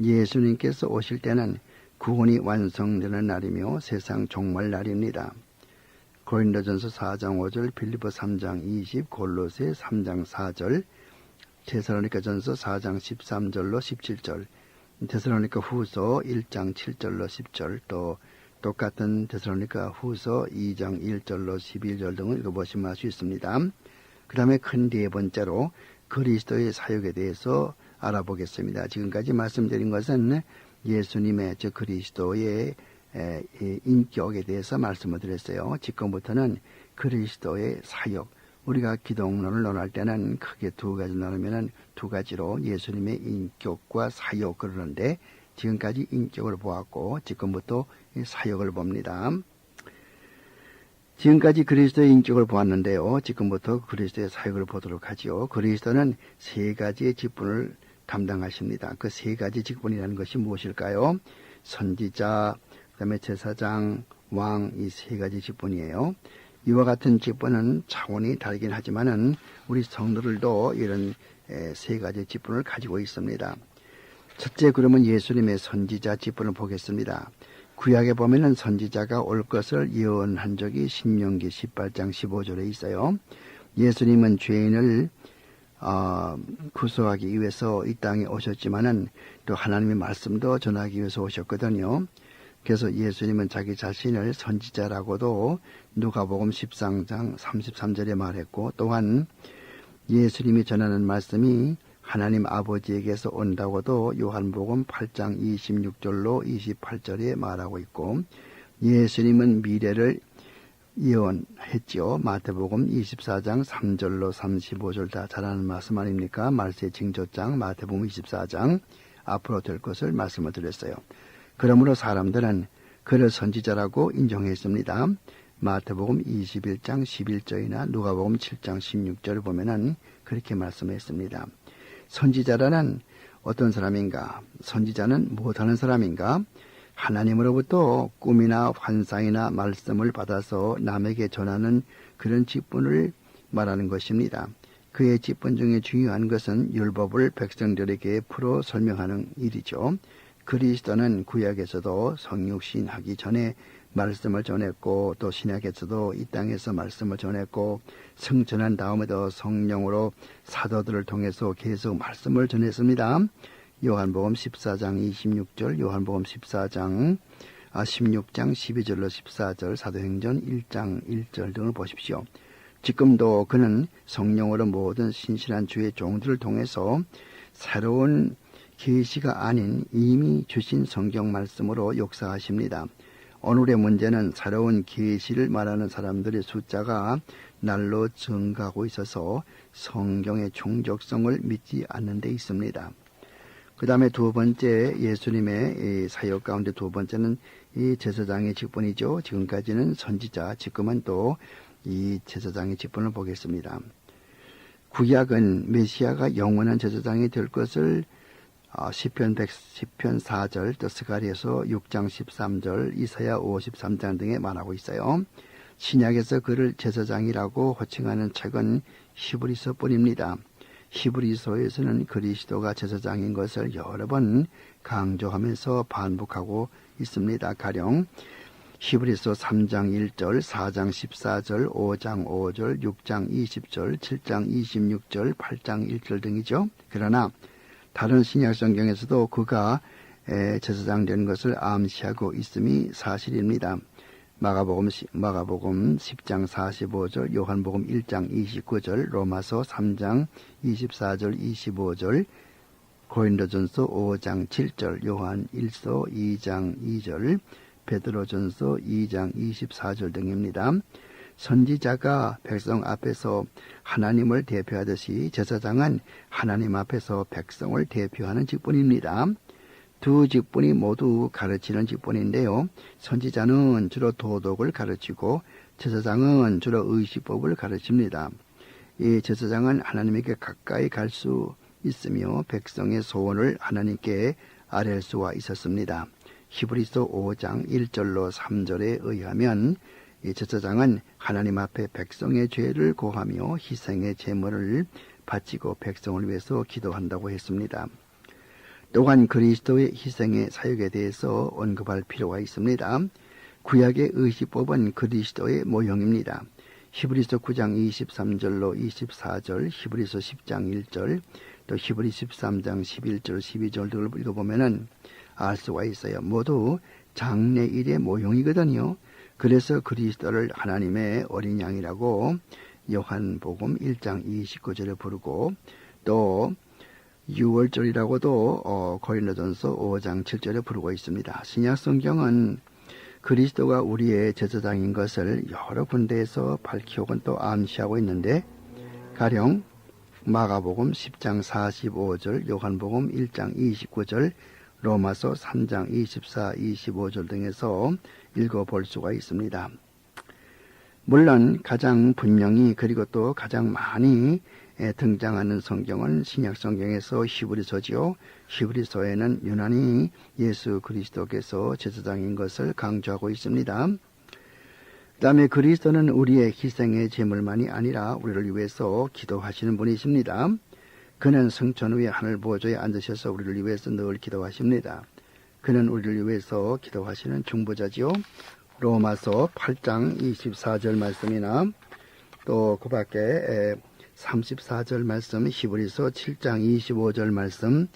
예수님께서 오실 때는 구원이 완성되는 날이며 세상 종말 날입니다. 고린도전서 4장 5절, 빌립보 3장 20, 골로새 3장 4절, 데살로니가전서 4장 13절로 17절, 데살로니가 후서 1장 7절로 10절, 또 똑같은 데살로니가 후서 2장 1절로 11절 등을 읽어보시면 알 수 있습니다. 그 다음에 큰 네 번째로 그리스도의 사역에 대해서 알아보겠습니다. 지금까지 말씀드린 것은 예수님의 저 그리스도의 인격에 대해서 말씀을 드렸어요. 지금부터는 그리스도의 사역, 우리가 기독론을 논할 때는 크게 두 가지 나누면은 두 가지로 예수님의 인격과 사역 그러는데, 지금까지 인격을 보았고 지금부터 사역을 봅니다. 지금까지 그리스도의 인격을 보았는데요. 지금부터 그리스도의 사역을 보도록 하지요. 그리스도는 세 가지의 직분을 담당하십니다. 그 세 가지 직분이라는 것이 무엇일까요? 선지자, 그다음에 제사장, 왕, 이 세 가지 직분이에요. 이와 같은 직분은 차원이 다르긴 하지만은 우리 성도들도 이런 세 가지 직분을 가지고 있습니다. 첫째, 그러면 예수님의 선지자 직분을 보겠습니다. 구약에 보면은 선지자가 올 것을 예언한 적이 신명기 18장 15절에 있어요. 예수님은 죄인을 구속하기 위해서 이 땅에 오셨지만은 또 하나님의 말씀도 전하기 위해서 오셨거든요. 그래서 예수님은 자기 자신을 선지자라고도 누가복음 13장 33절에 말했고, 또한 예수님이 전하는 말씀이 하나님 아버지에게서 온다고도 요한복음 8장 26절로 28절에 말하고 있고, 예수님은 미래를 예언했지요. 마태복음 24장 3절로 35절 다 잘하는 말씀 아닙니까? 말세 징조장 마태복음 24장 앞으로 될 것을 말씀을 드렸어요. 그러므로 사람들은 그를 선지자라고 인정했습니다. 마태복음 21장 11절이나 누가복음 7장 16절을 보면은 그렇게 말씀했습니다. 선지자라는 어떤 사람인가? 선지자는 못하는 사람인가? 하나님으로부터 꿈이나 환상이나 말씀을 받아서 남에게 전하는 그런 직분을 말하는 것입니다. 그의 직분 중에 중요한 것은 율법을 백성들에게 풀어 설명하는 일이죠. 그리스도는 구약에서도 성육신하기 전에 말씀을 전했고, 또 신약에서도 이 땅에서 말씀을 전했고, 승천한 다음에도 성령으로 사도들을 통해서 계속 말씀을 전했습니다. 요한복음 14장 26절, 요한복음 16장 12절로 14절, 사도행전 1장 1절 등을 보십시오. 지금도 그는 성령으로 모든 신실한 주의 종들을 통해서 새로운 계시가 아닌 이미 주신 성경 말씀으로 역사하십니다. 오늘의 문제는 새로운 계시를 말하는 사람들의 숫자가 날로 증가하고 있어서 성경의 충족성을 믿지 않는 데 있습니다. 그 다음에 두 번째, 예수님의 사역 가운데 두 번째는 이 제사장의 직분이죠. 지금까지는 선지자, 지금은 또 이 제사장의 직분을 보겠습니다. 구약은 메시아가 영원한 제사장이 될 것을 시편 4절, 또 스가랴서 6장 13절, 이사야 53장 등에 말하고 있어요. 신약에서 그를 제사장이라고 호칭하는 책은 히브리서뿐입니다. 히브리서에서는 그리스도가 제사장인 것을 여러 번 강조하면서 반복하고 있습니다. 가령 히브리서 3장 1절, 4장 14절, 5장 5절, 6장 20절, 7장 26절, 8장 1절 등이죠. 그러나 다른 신약 성경에서도 그가 제사장 된 것을 암시하고 있음이 사실입니다. 마가복음 10장 45절, 요한복음 1장 29절, 로마서 3장 24절 25절, 고린도전서 5장 7절, 요한 1서 2장 2절, 베드로전서 2장 24절 등입니다. 선지자가 백성 앞에서 하나님을 대표하듯이 제사장은 하나님 앞에서 백성을 대표하는 직분입니다. 두 직분이 모두 가르치는 직분인데요. 선지자는 주로 도덕을 가르치고 제사장은 주로 의식법을 가르칩니다. 이 제사장은 하나님에게 가까이 갈 수 있으며 백성의 소원을 하나님께 아뢰 수가 있었습니다. 히브리서 5장 1절로 3절에 의하면 이 제사장은 하나님 앞에 백성의 죄를 고하며 희생의 제물을 바치고 백성을 위해서 기도한다고 했습니다. 또한 그리스도의 희생의 사역에 대해서 언급할 필요가 있습니다. 구약의 의식법은 그리스도의 모형입니다. 히브리서 9장 23절로 24절, 히브리서 10장 1절, 또 히브리 13장 11절, 12절 등을 읽어보면은 알 수가 있어요. 모두 장래일의 모형이거든요. 그래서 그리스도를 하나님의 어린 양이라고 요한복음 1장 29절에 부르고, 또 6월절이라고도 고린도전서 5장 7절에 부르고 있습니다. 신약 성경은 그리스도가 우리의 제사장인 것을 여러 군데에서 밝히고는 또 암시하고 있는데, 가령 마가복음 10장 45절, 요한복음 1장 29절, 로마서 3장 24, 25절 등에서 읽어볼 수가 있습니다. 물론 가장 분명히 그리고 또 가장 많이 등장하는 성경은 신약 성경에서 히브리서지요. 히브리서에는 유난히 예수 그리스도께서 제사장인 것을 강조하고 있습니다. 그 다음에 그리스도는 우리의 희생의 제물만이 아니라 우리를 위해서 기도하시는 분이십니다. 그는 승천 후에 하늘 보좌에 앉으셔서 우리를 위해서 늘 기도하십니다. 그는 우리를 위해서 기도하시는 중보자지요. 로마서 8장 24절 말씀이나 또 그 밖에 34절 말씀, 히브리서 7장 25절 말씀,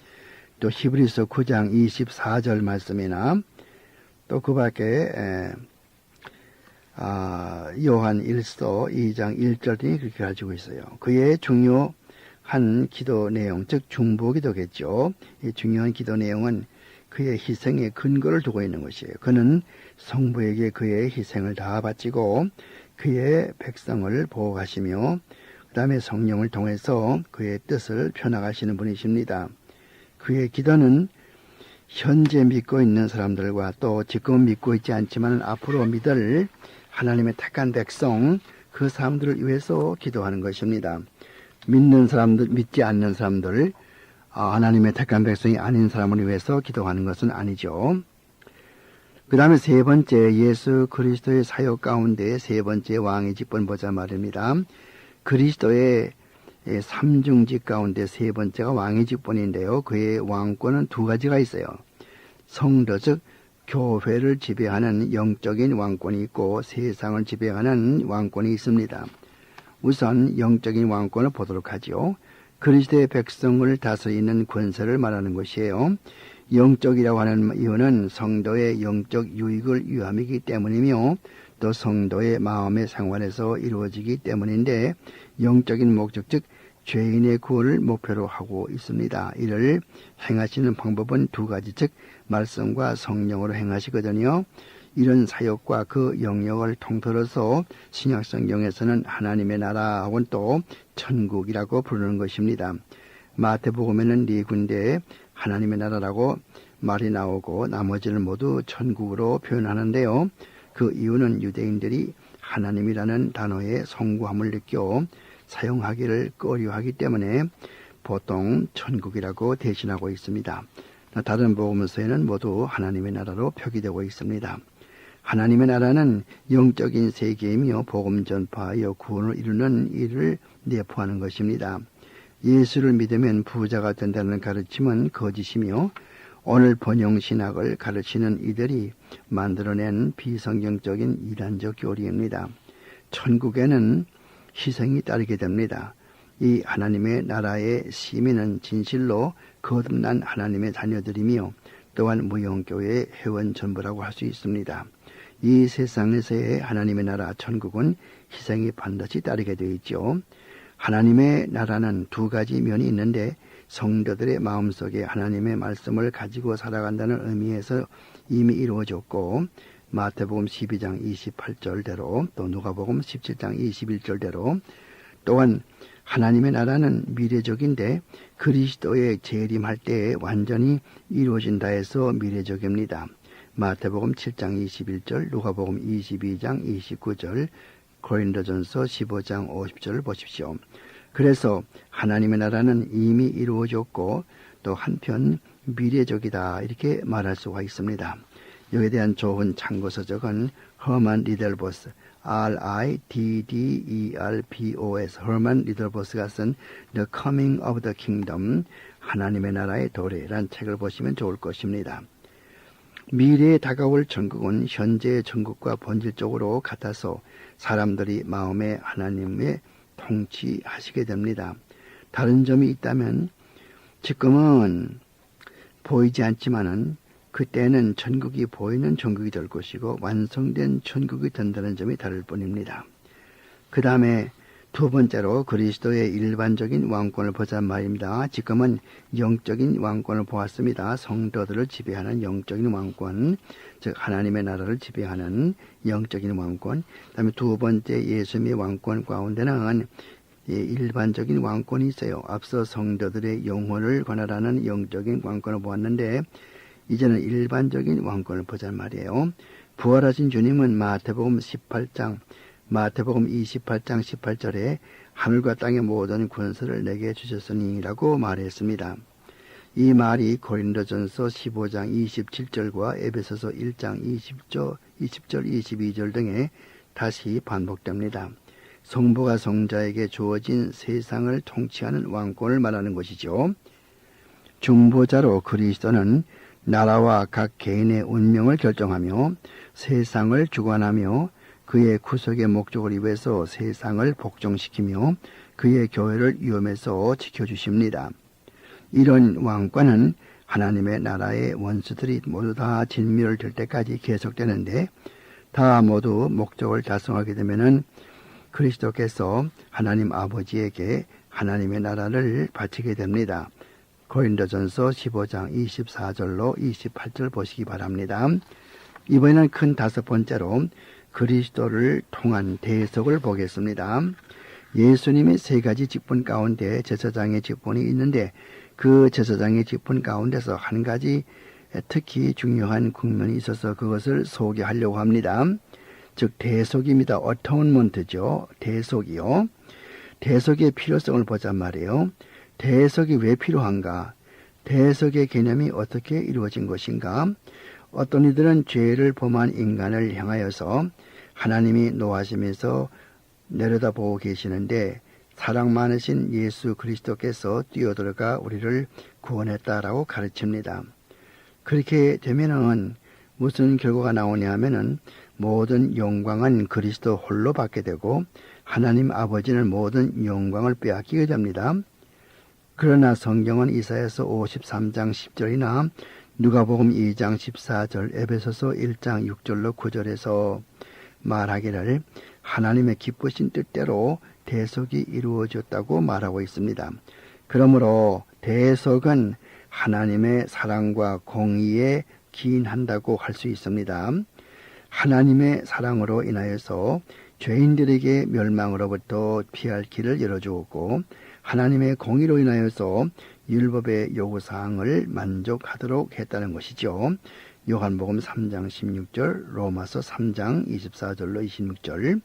또 히브리서 9장 24절 말씀이나 또 그 밖에 요한 1서 2장 1절 등이 그렇게 가지고 있어요. 그의 중요한 기도 내용, 즉 중보기도겠죠. 이 중요한 기도 내용은 그의 희생의 근거를 두고 있는 것이에요. 그는 성부에게 그의 희생을 다 바치고 그의 백성을 보호하시며 그 다음에 성령을 통해서 그의 뜻을 펴나가시는 분이십니다. 그의 기도는 현재 믿고 있는 사람들과 또 지금 믿고 있지 않지만 앞으로 믿을 하나님의 택한 백성, 그 사람들을 위해서 기도하는 것입니다. 믿는 사람들, 믿지 않는 사람들, 하나님의 택한 백성이 아닌 사람을 위해서 기도하는 것은 아니죠. 그 다음에 세 번째, 예수 그리스도의 사역 가운데 세 번째 왕의 직분 보자 말입니다. 그리스도의 삼중직 가운데 세 번째가 왕의 직분인데요. 그의 왕권은 두 가지가 있어요. 성도, 즉 교회를 지배하는 영적인 왕권이 있고 세상을 지배하는 왕권이 있습니다. 우선 영적인 왕권을 보도록 하죠. 그리스도의 백성을 다스리는 권세를 말하는 것이에요. 영적이라고 하는 이유는 성도의 영적 유익을 위함이기 때문이며 또 성도의 마음의 생활에서 이루어지기 때문인데 영적인 목적, 즉 죄인의 구원을 목표로 하고 있습니다. 이를 행하시는 방법은 두 가지, 즉 말씀과 성령으로 행하시거든요. 이런 사역과 그 영역을 통틀어서 신약 성경에서는 하나님의 나라하고는 또 천국이라고 부르는 것입니다. 마태복음에는 네 군데에 하나님의 나라라고 말이 나오고 나머지는 모두 천국으로 표현하는데요. 그 이유는 유대인들이 하나님이라는 단어의 숭고함을 느껴 사용하기를 꺼려하기 때문에 보통 천국이라고 대신하고 있습니다. 다른 복음서에는 모두 하나님의 나라로 표기되고 있습니다. 하나님의 나라는 영적인 세계이며 복음 전파하여 구원을 이루는 일을 내포하는 것입니다. 예수를 믿으면 부자가 된다는 가르침은 거짓이며 오늘 번영신학을 가르치는 이들이 만들어낸 비성경적인 이단적 교리입니다. 천국에는 희생이 따르게 됩니다. 이 하나님의 나라의 시민은 진실로 거듭난 하나님의 자녀들이며 또한 무용교회의 회원 전부라고 할 수 있습니다. 이 세상에서의 하나님의 나라 천국은 희생이 반드시 따르게 되어 있죠. 하나님의 나라는 두 가지 면이 있는데 성도들의 마음속에 하나님의 말씀을 가지고 살아간다는 의미에서 이미 이루어졌고 마태복음 12장 28절대로 또 누가복음 17장 21절대로 또한 하나님의 나라는 미래적인데 그리스도의 재림할 때에 완전히 이루어진다 해서 미래적입니다. 마태복음 7장 21절, 누가복음 22장 29절, 고린도전서 15장 50절을 보십시오. 그래서 하나님의 나라는 이미 이루어졌고 또 한편 미래적이다 이렇게 말할 수가 있습니다. 여기에 대한 좋은 참고서적은 허만 리델보스 R-I-D-D-E-R-B-O-S 허만 리델보스가 쓴 The Coming of the Kingdom 하나님의 나라의 도래라는 책을 보시면 좋을 것입니다. 미래에 다가올 천국은 현재의 천국과 본질적으로 같아서 사람들이 마음에 하나님의 통치하시게 됩니다. 다른 점이 있다면 지금은 보이지 않지만은 그때는 천국이 보이는 천국이 될 것이고 완성된 천국이 된다는 점이 다를 뿐입니다. 그 다음에 두 번째로 그리스도의 일반적인 왕권을 보자 말입니다. 지금은 영적인 왕권을 보았습니다. 성도들을 지배하는 영적인 왕권, 즉 하나님의 나라를 지배하는 영적인 왕권. 그 다음에 두 번째 예수님의 왕권 가운데는 일반적인 왕권이 있어요. 앞서 성도들의 영혼을 관할하는 영적인 왕권을 보았는데 이제는 일반적인 왕권을 보자는 말이에요. 부활하신 주님은 마태복음 28장, 마태복음 28장 18절에 하늘과 땅의 모든 권세를 내게 주셨으니라고 말했습니다. 이 말이 고린도전서 15장 27절과 에베소서 1장 20절, 22절 등에 다시 반복됩니다. 성부가 성자에게 주어진 세상을 통치하는 왕권을 말하는 것이죠. 중보자로 그리스도는 나라와 각 개인의 운명을 결정하며 세상을 주관하며 그의 구속의 목적을 위해서 세상을 복종시키며 그의 교회를 위험에서 지켜주십니다. 이런 왕권은 하나님의 나라의 원수들이 모두 다 진멸될 때까지 계속되는데 다 모두 목적을 달성하게 되면은 그리스도께서 하나님 아버지에게 하나님의 나라를 바치게 됩니다. 고린도전서 15장 24절로 28절 보시기 바랍니다. 이번에는 큰 다섯 번째로 그리스도를 통한 대속을 보겠습니다. 예수님의 세 가지 직분 가운데 제사장의 직분이 있는데 그 제사장의 직분 가운데서 한 가지 특히 중요한 국면이 있어서 그것을 소개하려고 합니다. 즉 대속입니다. 어토먼트죠. 대속이요. 대속의 필요성을 보자 말이에요. 대속이 왜 필요한가? 대속의 개념이 어떻게 이루어진 것인가? 어떤 이들은 죄를 범한 인간을 향하여서 하나님이 노하시면서 내려다보고 계시는데 사랑 많으신 예수 그리스도께서 뛰어들어가 우리를 구원했다라고 가르칩니다. 그렇게 되면은 무슨 결과가 나오냐 하면은 모든 영광은 그리스도 홀로 받게 되고 하나님 아버지는 모든 영광을 빼앗기게 됩니다. 그러나 성경은 이사야서 53장 10절이나 누가복음 2장 14절, 에베소서 1장 6절로 9절에서 말하기를 하나님의 기쁘신 뜻대로 대속이 이루어졌다고 말하고 있습니다. 그러므로 대속은 하나님의 사랑과 공의에 기인한다고 할 수 있습니다. 하나님의 사랑으로 인하여서 죄인들에게 멸망으로부터 피할 길을 열어주었고 하나님의 공의로 인하여서 율법의 요구사항을 만족하도록 했다는 것이죠. 요한복음 3장 16절, 로마서 3장 24절로 26절.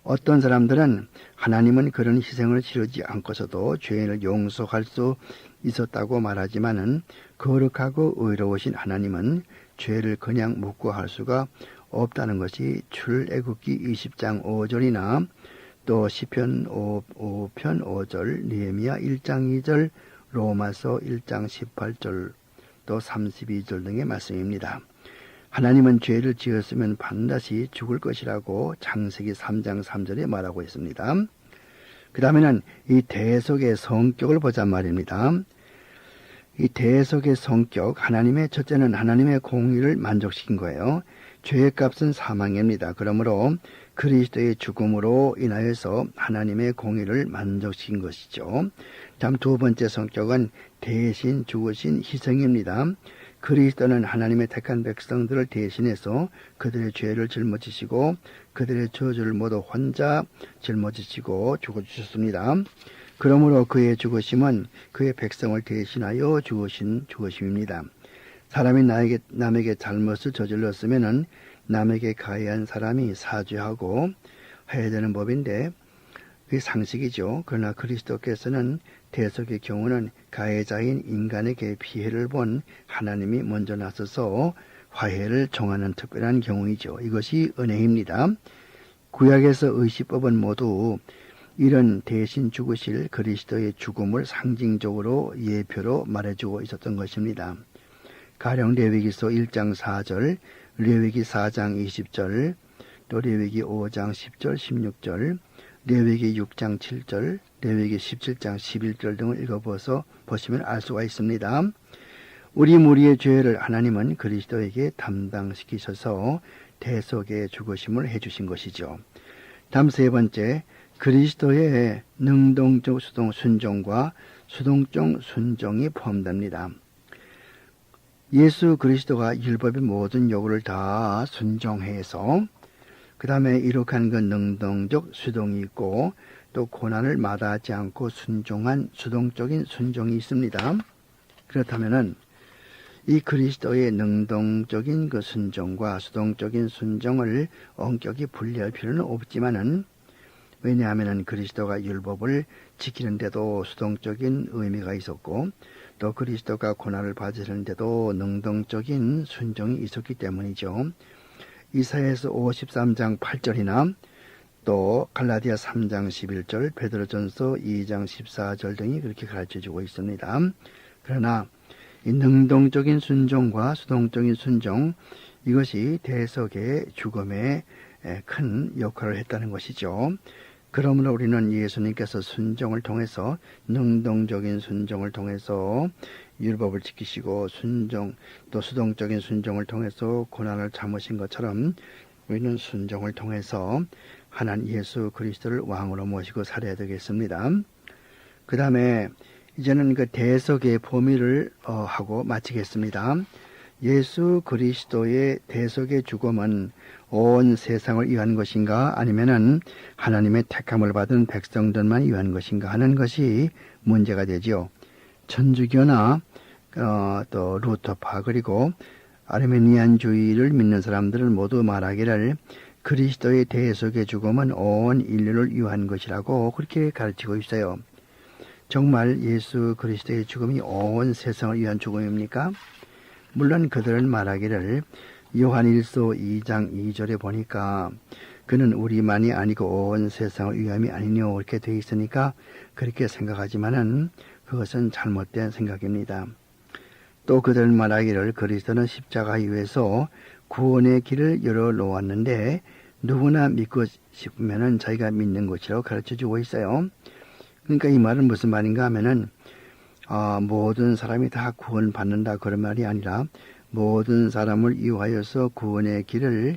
어떤 사람들은 하나님은 그런 희생을 치르지 않고서도 죄인을 용서할 수 있었다고 말하지만은 거룩하고 의로우신 하나님은 죄를 그냥 묵고할 수가 없다는 것이 출애굽기 20장 5절이나 또 시편 5편 5절, 느헤미야 1장 2절, 로마서 1장 18절 또 32절 등의 말씀입니다. 하나님은 죄를 지었으면 반드시 죽을 것이라고 창세기 3장 3절에 말하고 있습니다. 그 다음에는 이 대속의 성격을 보자 말입니다. 이 대속의 성격, 하나님의 첫째는 하나님의 공의를 만족시킨 거예요. 죄의 값은 사망입니다. 그러므로 그리스도의 죽음으로 인하여서 하나님의 공의를 만족시킨 것이죠. 다음 두 번째 성격은 대신 죽으신 희생입니다. 그리스도는 하나님의 택한 백성들을 대신해서 그들의 죄를 짊어지시고 그들의 저주를 모두 혼자 짊어지시고 죽어주셨습니다. 그러므로 그의 죽으심은 그의 백성을 대신하여 죽으신 죽으심입니다. 사람이 남에게 잘못을 저질렀으면은 남에게 가해한 사람이 사죄하고 해야 되는 법인데 그게 상식이죠. 그러나 그리스도께서는 대속의 경우는 가해자인 인간에게 피해를 본 하나님이 먼저 나서서 화해를 정하는 특별한 경우이죠. 이것이 은혜입니다. 구약에서 의시법은 모두 이런 대신 죽으실 그리스도의 죽음을 상징적으로 예표로 말해주고 있었던 것입니다. 가령 레위기서 1장 4절, 레위기 4장 20절, 또 레위기 5장 10절, 16절, 레위기 6장 7절, 레위기 17장 11절 등을 읽어보서 보시면 알 수가 있습니다. 우리 무리의 죄를 하나님은 그리스도에게 담당시키셔서 대속의 죽으심을 해주신 것이죠. 다음 세 번째, 그리스도의 능동적 순종과 수동적 순종이 포함됩니다. 예수 그리스도가 율법의 모든 요구를 다 순종해서 그 다음에 이룩한 그 능동적 수동이 있고 또 고난을 마다하지 않고 순종한 수동적인 순종이 있습니다. 그렇다면은 이 그리스도의 능동적인 그 순종과 수동적인 순종을 엄격히 분리할 필요는 없지만은, 왜냐하면 그리스도가 율법을 지키는데도 수동적인 의미가 있었고, 또 그리스도가 고난을 받으시는데도 능동적인 순종이 있었기 때문이죠. 이사야서 53장 8절이나 또 갈라디아 3장 11절, 베드로전서 2장 14절 등이 그렇게 가르쳐주고 있습니다. 그러나 이 능동적인 순종과 수동적인 순종, 이것이 대속의 죽음에 큰 역할을 했다는 것이죠. 그러므로 우리는 예수님께서 순종을 통해서, 능동적인 순종을 통해서 율법을 지키시고 또 수동적인 순종을 통해서 고난을 참으신 것처럼 우리는 순종을 통해서 하나님 예수 그리스도를 왕으로 모시고 살아야 되겠습니다. 그 다음에 이제는 그 대속의 범위를 하고 마치겠습니다. 예수 그리스도의 대속의 죽음은 온 세상을 위한 것인가, 아니면은 하나님의 택함을 받은 백성들만 위한 것인가 하는 것이 문제가 되지요. 천주교나 또 루터파 그리고 아르메니안주의를 믿는 사람들은 모두 말하기를 그리스도의 대속의 죽음은 온 인류를 위한 것이라고 그렇게 가르치고 있어요. 정말 예수 그리스도의 죽음이 온 세상을 위한 죽음입니까? 물론 그들은 말하기를 요한일서 2장 2절에 보니까 그는 우리만이 아니고 온 세상을 위함이 아니뇨 이렇게 되어 있으니까 그렇게 생각하지만은 그것은 잘못된 생각입니다. 또 그들은 말하기를 그리스도는 십자가 위에서 구원의 길을 열어놓았는데 누구나 믿고 싶으면은 자기가 믿는 것이라고 가르쳐주고 있어요. 그러니까 이 말은 무슨 말인가 하면은 모든 사람이 다 구원받는다 그런 말이 아니라 모든 사람을 위하여서 구원의 길을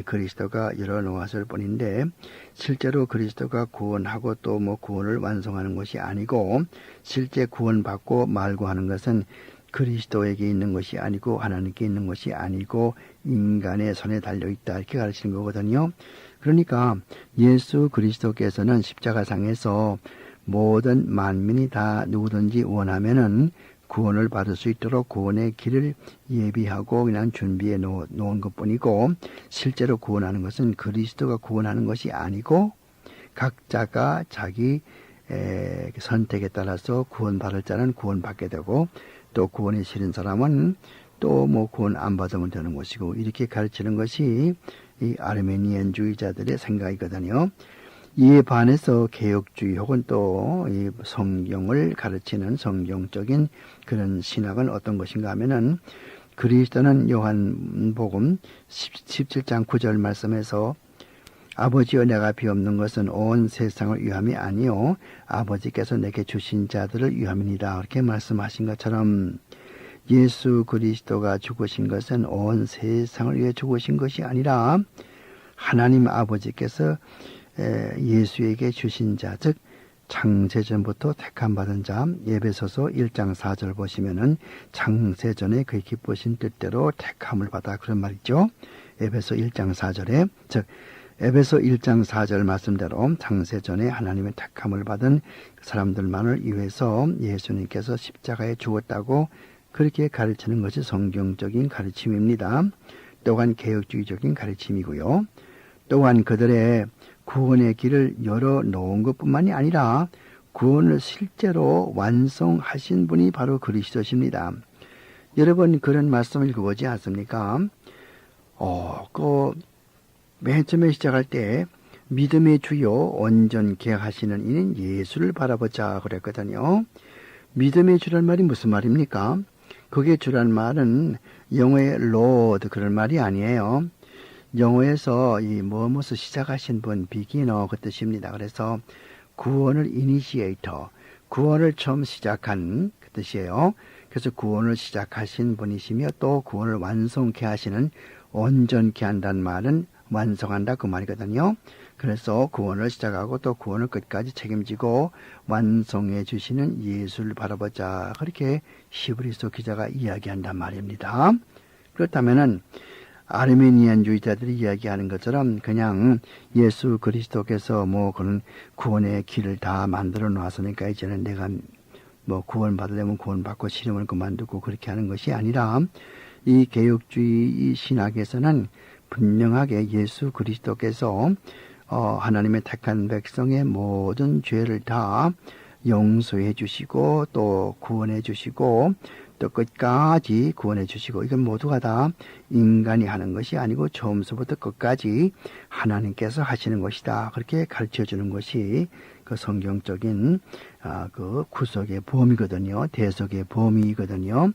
그리스도가 열어놓았을 뿐인데, 실제로 그리스도가 구원하고 또 구원을 완성하는 것이 아니고, 실제 구원받고 말고 하는 것은 그리스도에게 있는 것이 아니고 하나님께 있는 것이 아니고 인간의 손에 달려있다 이렇게 가르치는 거거든요. 그러니까 예수 그리스도께서는 십자가상에서 모든 만민이 다 누구든지 원하면은 구원을 받을 수 있도록 구원의 길을 예비하고 그냥 준비해 놓은 것뿐이고, 실제로 구원하는 것은 그리스도가 구원하는 것이 아니고 각자가 자기 선택에 따라서 구원받을 자는 구원받게 되고, 또 구원이 싫은 사람은 또 구원 안 받으면 되는 것이고, 이렇게 가르치는 것이 이 아르메니안주의자들의 생각이거든요. 이에 반해서 개혁주의 혹은 또 이 성경을 가르치는 성경적인 그런 신학은 어떤 것인가 하면은, 그리스도는 요한복음 17장 9절 말씀에서 아버지여 내가 비옵는 것은 온 세상을 위함이 아니요 아버지께서 내게 주신 자들을 위함이니라 이렇게 말씀하신 것처럼, 예수 그리스도가 죽으신 것은 온 세상을 위해 죽으신 것이 아니라 하나님 아버지께서 예수에게 주신 자, 즉 창세전부터 택함받은 자, 에베소서 1장 4절 보시면은 창세전에 그의 기쁘신 뜻대로 택함을 받아 그런 말이죠. 에베소 1장 4절에, 즉 에베소 1장 4절 말씀대로 창세전에 하나님의 택함을 받은 사람들만을 위해서 예수님께서 십자가에 죽었다고 그렇게 가르치는 것이 성경적인 가르침입니다. 또한 개혁주의적인 가르침이고요. 또한 그들의 구원의 길을 열어놓은 것뿐만이 아니라 구원을 실제로 완성하신 분이 바로 그리스도십니다. 여러분 그런 말씀을 읽어보지 않습니까? 맨 처음에 시작할 때 믿음의 주요 온전케 하시는 이는 예수를 바라보자 그랬거든요. 믿음의 주란 말이 무슨 말입니까? 그게 주란 말은 영어의 Lord 그런 말이 아니에요. 영어에서 이 무엇을 시작하신 분, 비기너 그 뜻입니다. 그래서 구원을 이니시에이터, 구원을 처음 시작한 그 뜻이에요. 그래서 구원을 시작하신 분이시며 또 구원을 완성케 하시는, 온전케 한다는 말은 완성한다 그 말이거든요. 그래서 구원을 시작하고 또 구원을 끝까지 책임지고 완성해 주시는 예수를 바라보자 그렇게 히브리서 기자가 이야기한단 말입니다. 그렇다면은 아르메니안주의자들이 이야기하는 것처럼 그냥 예수 그리스도께서 그런 구원의 길을 다 만들어 놨으니까 이제는 내가 뭐 구원받으려면 구원받고 싫으면 그만두고 그렇게 하는 것이 아니라 이 개혁주의 신학에서는 분명하게 예수 그리스도께서 하나님의 택한 백성의 모든 죄를 다 용서해 주시고 또 구원해 주시고 또 끝까지 구원해 주시고 이건 모두가 다 인간이 하는 것이 아니고 처음서부터 끝까지 하나님께서 하시는 것이다. 그렇게 가르쳐 주는 것이 그 성경적인 그 구속의 범위거든요. 대속의 범위이거든요.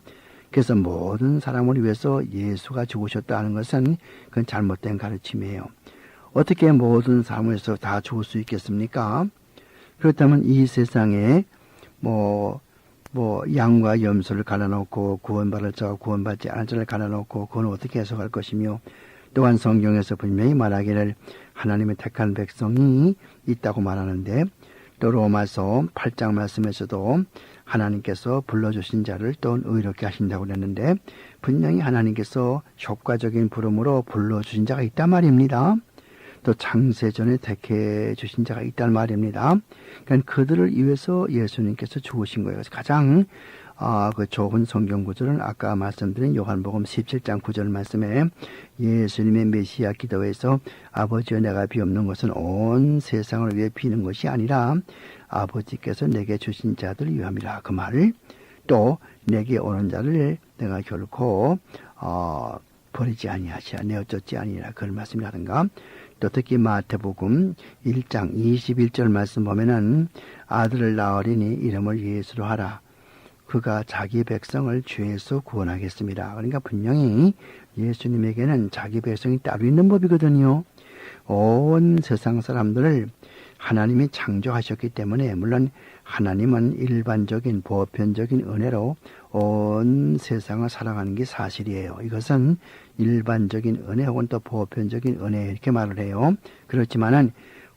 그래서 모든 사람을 위해서 예수가 죽으셨다는 것은 그건 잘못된 가르침이에요. 어떻게 모든 사람을 위해서 다 죽을 수 있겠습니까? 그렇다면 이 세상에 뭐 양과 염소를 갈라놓고 구원받을 자와 구원받지 않을 자를 갈라놓고 그건 어떻게 해석할 것이며 또한 성경에서 분명히 말하기를 하나님의 택한 백성이 있다고 말하는데 또 로마서 8장 말씀에서도 하나님께서 불러주신 자를 또 의롭게 하신다고 그랬는데 분명히 하나님께서 효과적인 부름으로 불러주신 자가 있단 말입니다. 또 창세전에 택해 주신 자가 있단 말입니다. 그러니까 그들을 위해서 예수님께서 죽으신 거예요. 그래서 가장 그 좋은 성경 구절은 아까 말씀드린 요한복음 17장 9절 말씀에 예수님의 메시아 기도에서 아버지여 내가 비옵는 것은 온 세상을 위해 비는 것이 아니라 아버지께서 내게 주신 자들을 위함이라. 그 말을 또 내게 오는 자를 내가 결코 버리지 아니하시라 내어쫓지 아니라 그런 말씀이라든가 또 특히 마태복음 1장 21절 말씀 보면은 아들을 낳으리니 이름을 예수로 하라. 그가 자기 백성을 죄에서 구원하겠습니다. 그러니까 분명히 예수님에게는 자기 백성이 따로 있는 법이거든요. 온 세상 사람들을 하나님이 창조하셨기 때문에 물론 하나님은 일반적인 보편적인 은혜로 온 세상을 사랑하는 게 사실이에요. 이것은 일반적인 은혜 혹은 또 보편적인 은혜 이렇게 말을 해요. 그렇지만은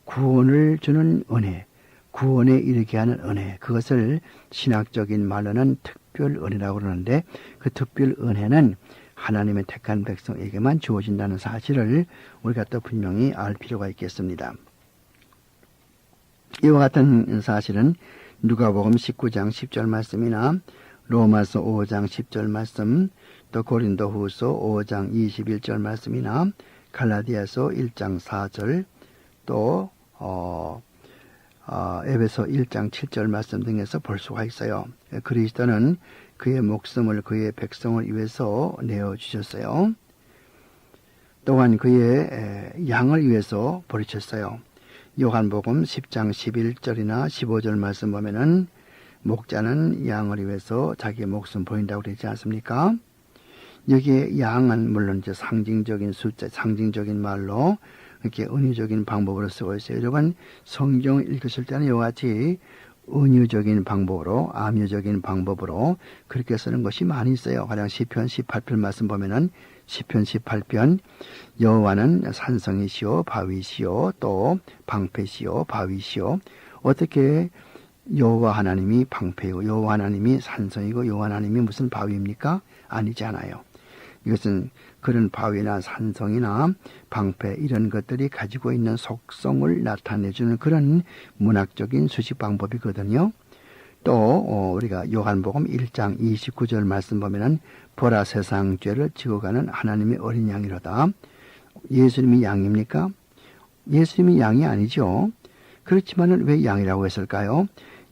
구원을 주는 은혜, 구원에 이르게 하는 은혜, 그것을 신학적인 말로는 특별 은혜라고 그러는데 그 특별 은혜는 하나님의 택한 백성에게만 주어진다는 사실을 우리가 또 분명히 알 필요가 있겠습니다. 이와 같은 사실은 누가복음 19장 10절 말씀이나 로마서 5장 10절 말씀, 또 고린도후서 5장 21절 말씀이나 갈라디아서 1장 4절, 또 에베소 1장 7절 말씀 등에서 볼 수가 있어요. 그리스도는 그의 목숨을 그의 백성을 위해서 내어주셨어요. 또한 그의 양을 위해서 버리셨어요. 요한복음 10장 11절이나 15절 말씀 보면은 목자는 양을 위해서 자기의 목숨 버린다고 그러지 않습니까? 여기에 양은 물론 이제 상징적인 숫자, 상징적인 말로 이렇게 은유적인 방법으로 쓰고 있어요. 여러분 성경을 읽으실 때는 이와 같이 은유적인 방법으로, 암유적인 방법으로 그렇게 쓰는 것이 많이 있어요. 가령 시편 18편 말씀 보면은 시편 18편 여호와는 산성이시오 바위시오 또 방패시오 바위시오. 어떻게 여호와 하나님이 방패이고 여호와 하나님이 산성이고 여호와 하나님이 무슨 바위입니까? 아니잖아요. 이것은 그런 바위나 산성이나 방패 이런 것들이 가지고 있는 속성을 나타내주는 그런 문학적인 수식 방법이거든요. 또 우리가 요한복음 1장 29절 말씀 보면은 보라 세상 죄를 지고 가는 하나님의 어린 양이로다. 예수님이 양입니까? 예수님이 양이 아니죠. 그렇지만은 왜 양이라고 했을까요?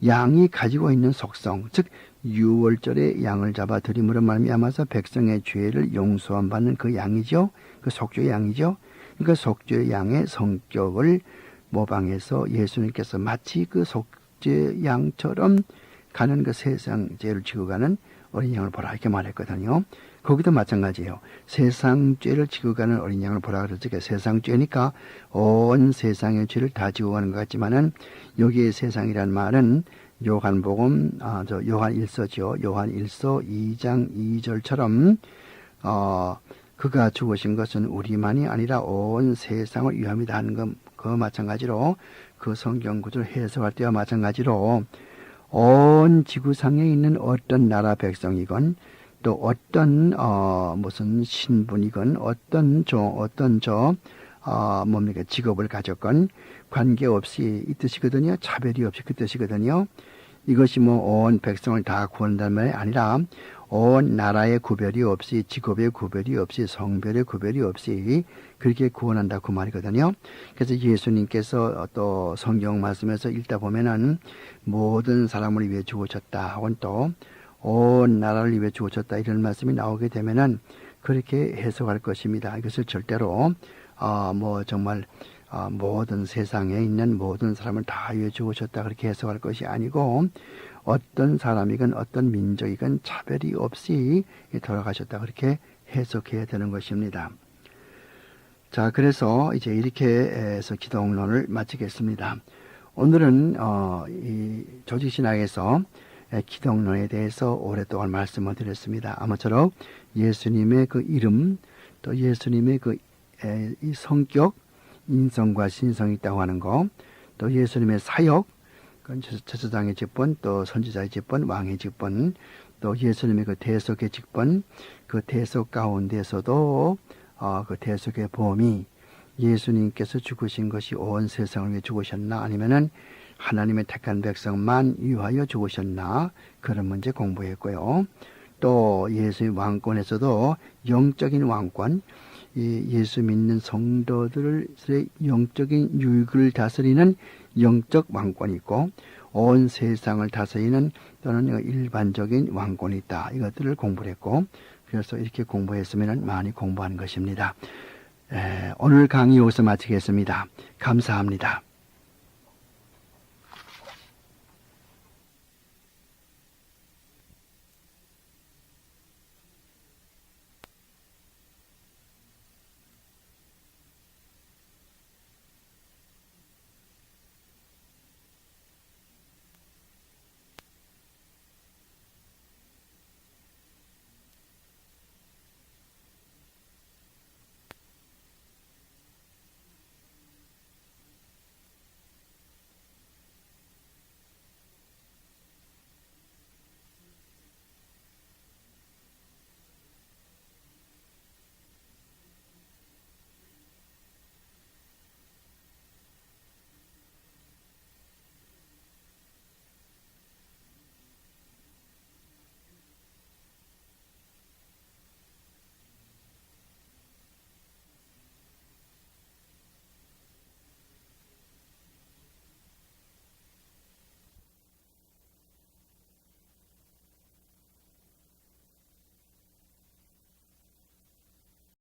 양이 가지고 있는 속성, 즉 유월절에 양을 잡아 드림으로 말미암아서 백성의 죄를 용서함 받는 그 양이죠. 그 속죄의 양이죠. 그러니까 속죄의 양의 성격을 모방해서 예수님께서 마치 그 속죄의 양처럼 가는 그 세상 죄를 지고 가는 어린 양을 보라 이렇게 말했거든요. 거기도 마찬가지예요. 세상 죄를 지고 가는 어린 양을 보라 그러죠. 세상 죄니까 온 세상의 죄를 다 지고 가는 것 같지만은 여기에 세상이란 말은 요한복음, 요한 1서죠. 요한 1서 2장 2절처럼, 그가 죽으신 것은 우리만이 아니라 온 세상을 위함이다 하는 그 마찬가지로 그 성경 구절을 해석할 때와 마찬가지로 온 지구상에 있는 어떤 나라 백성이건 또 어떤, 무슨 신분이건 뭡니까, 직업을 가졌건 관계없이 이 뜻이거든요. 차별이 없이 그 뜻이거든요. 이것이 뭐 온 백성을 다 구원한다는 말이 아니라 온 나라의 구별이 없이, 직업의 구별이 없이, 성별의 구별이 없이 그렇게 구원한다 그 말이거든요. 그래서 예수님께서 또 성경 말씀에서 읽다 보면은 모든 사람을 위해 죽으셨다 혹은 또 온 나라를 위해 죽으셨다 이런 말씀이 나오게 되면은 그렇게 해석할 것입니다. 이것을 절대로 뭐 정말 모든 세상에 있는 모든 사람을 다 위해 죽으셨다 그렇게 해석할 것이 아니고 어떤 사람이건 어떤 민족이건 차별이 없이 돌아가셨다 그렇게 해석해야 되는 것입니다. 자, 그래서 이제 이렇게 해서 기독론을 마치겠습니다. 오늘은 이 조직신학에서 기독론에 대해서 오랫동안 말씀을 드렸습니다. 아무쪼록 예수님의 그 이름 또 예수님의 그 이 성격, 인성과 신성이 있다고 하는 거, 또 예수님의 사역, 제사장의 직분, 또 선지자의 직분, 왕의 직분, 또 예수님의 그 대속의 직분, 그 대속 가운데서도 그 대속의 범위, 예수님께서 죽으신 것이 온 세상을 위해 죽으셨나 아니면은 하나님의 택한 백성만 위하여 죽으셨나 그런 문제 공부했고요. 또 예수의 왕권에서도 영적인 왕권, 예수 믿는 성도들의 영적인 유익을 다스리는 영적 왕권이 있고 온 세상을 다스리는 또는 일반적인 왕권이 있다. 이것들을 공부를 했고 그래서 이렇게 공부했으면 많이 공부하는 것입니다. 오늘 강의 여기서 마치겠습니다. 감사합니다.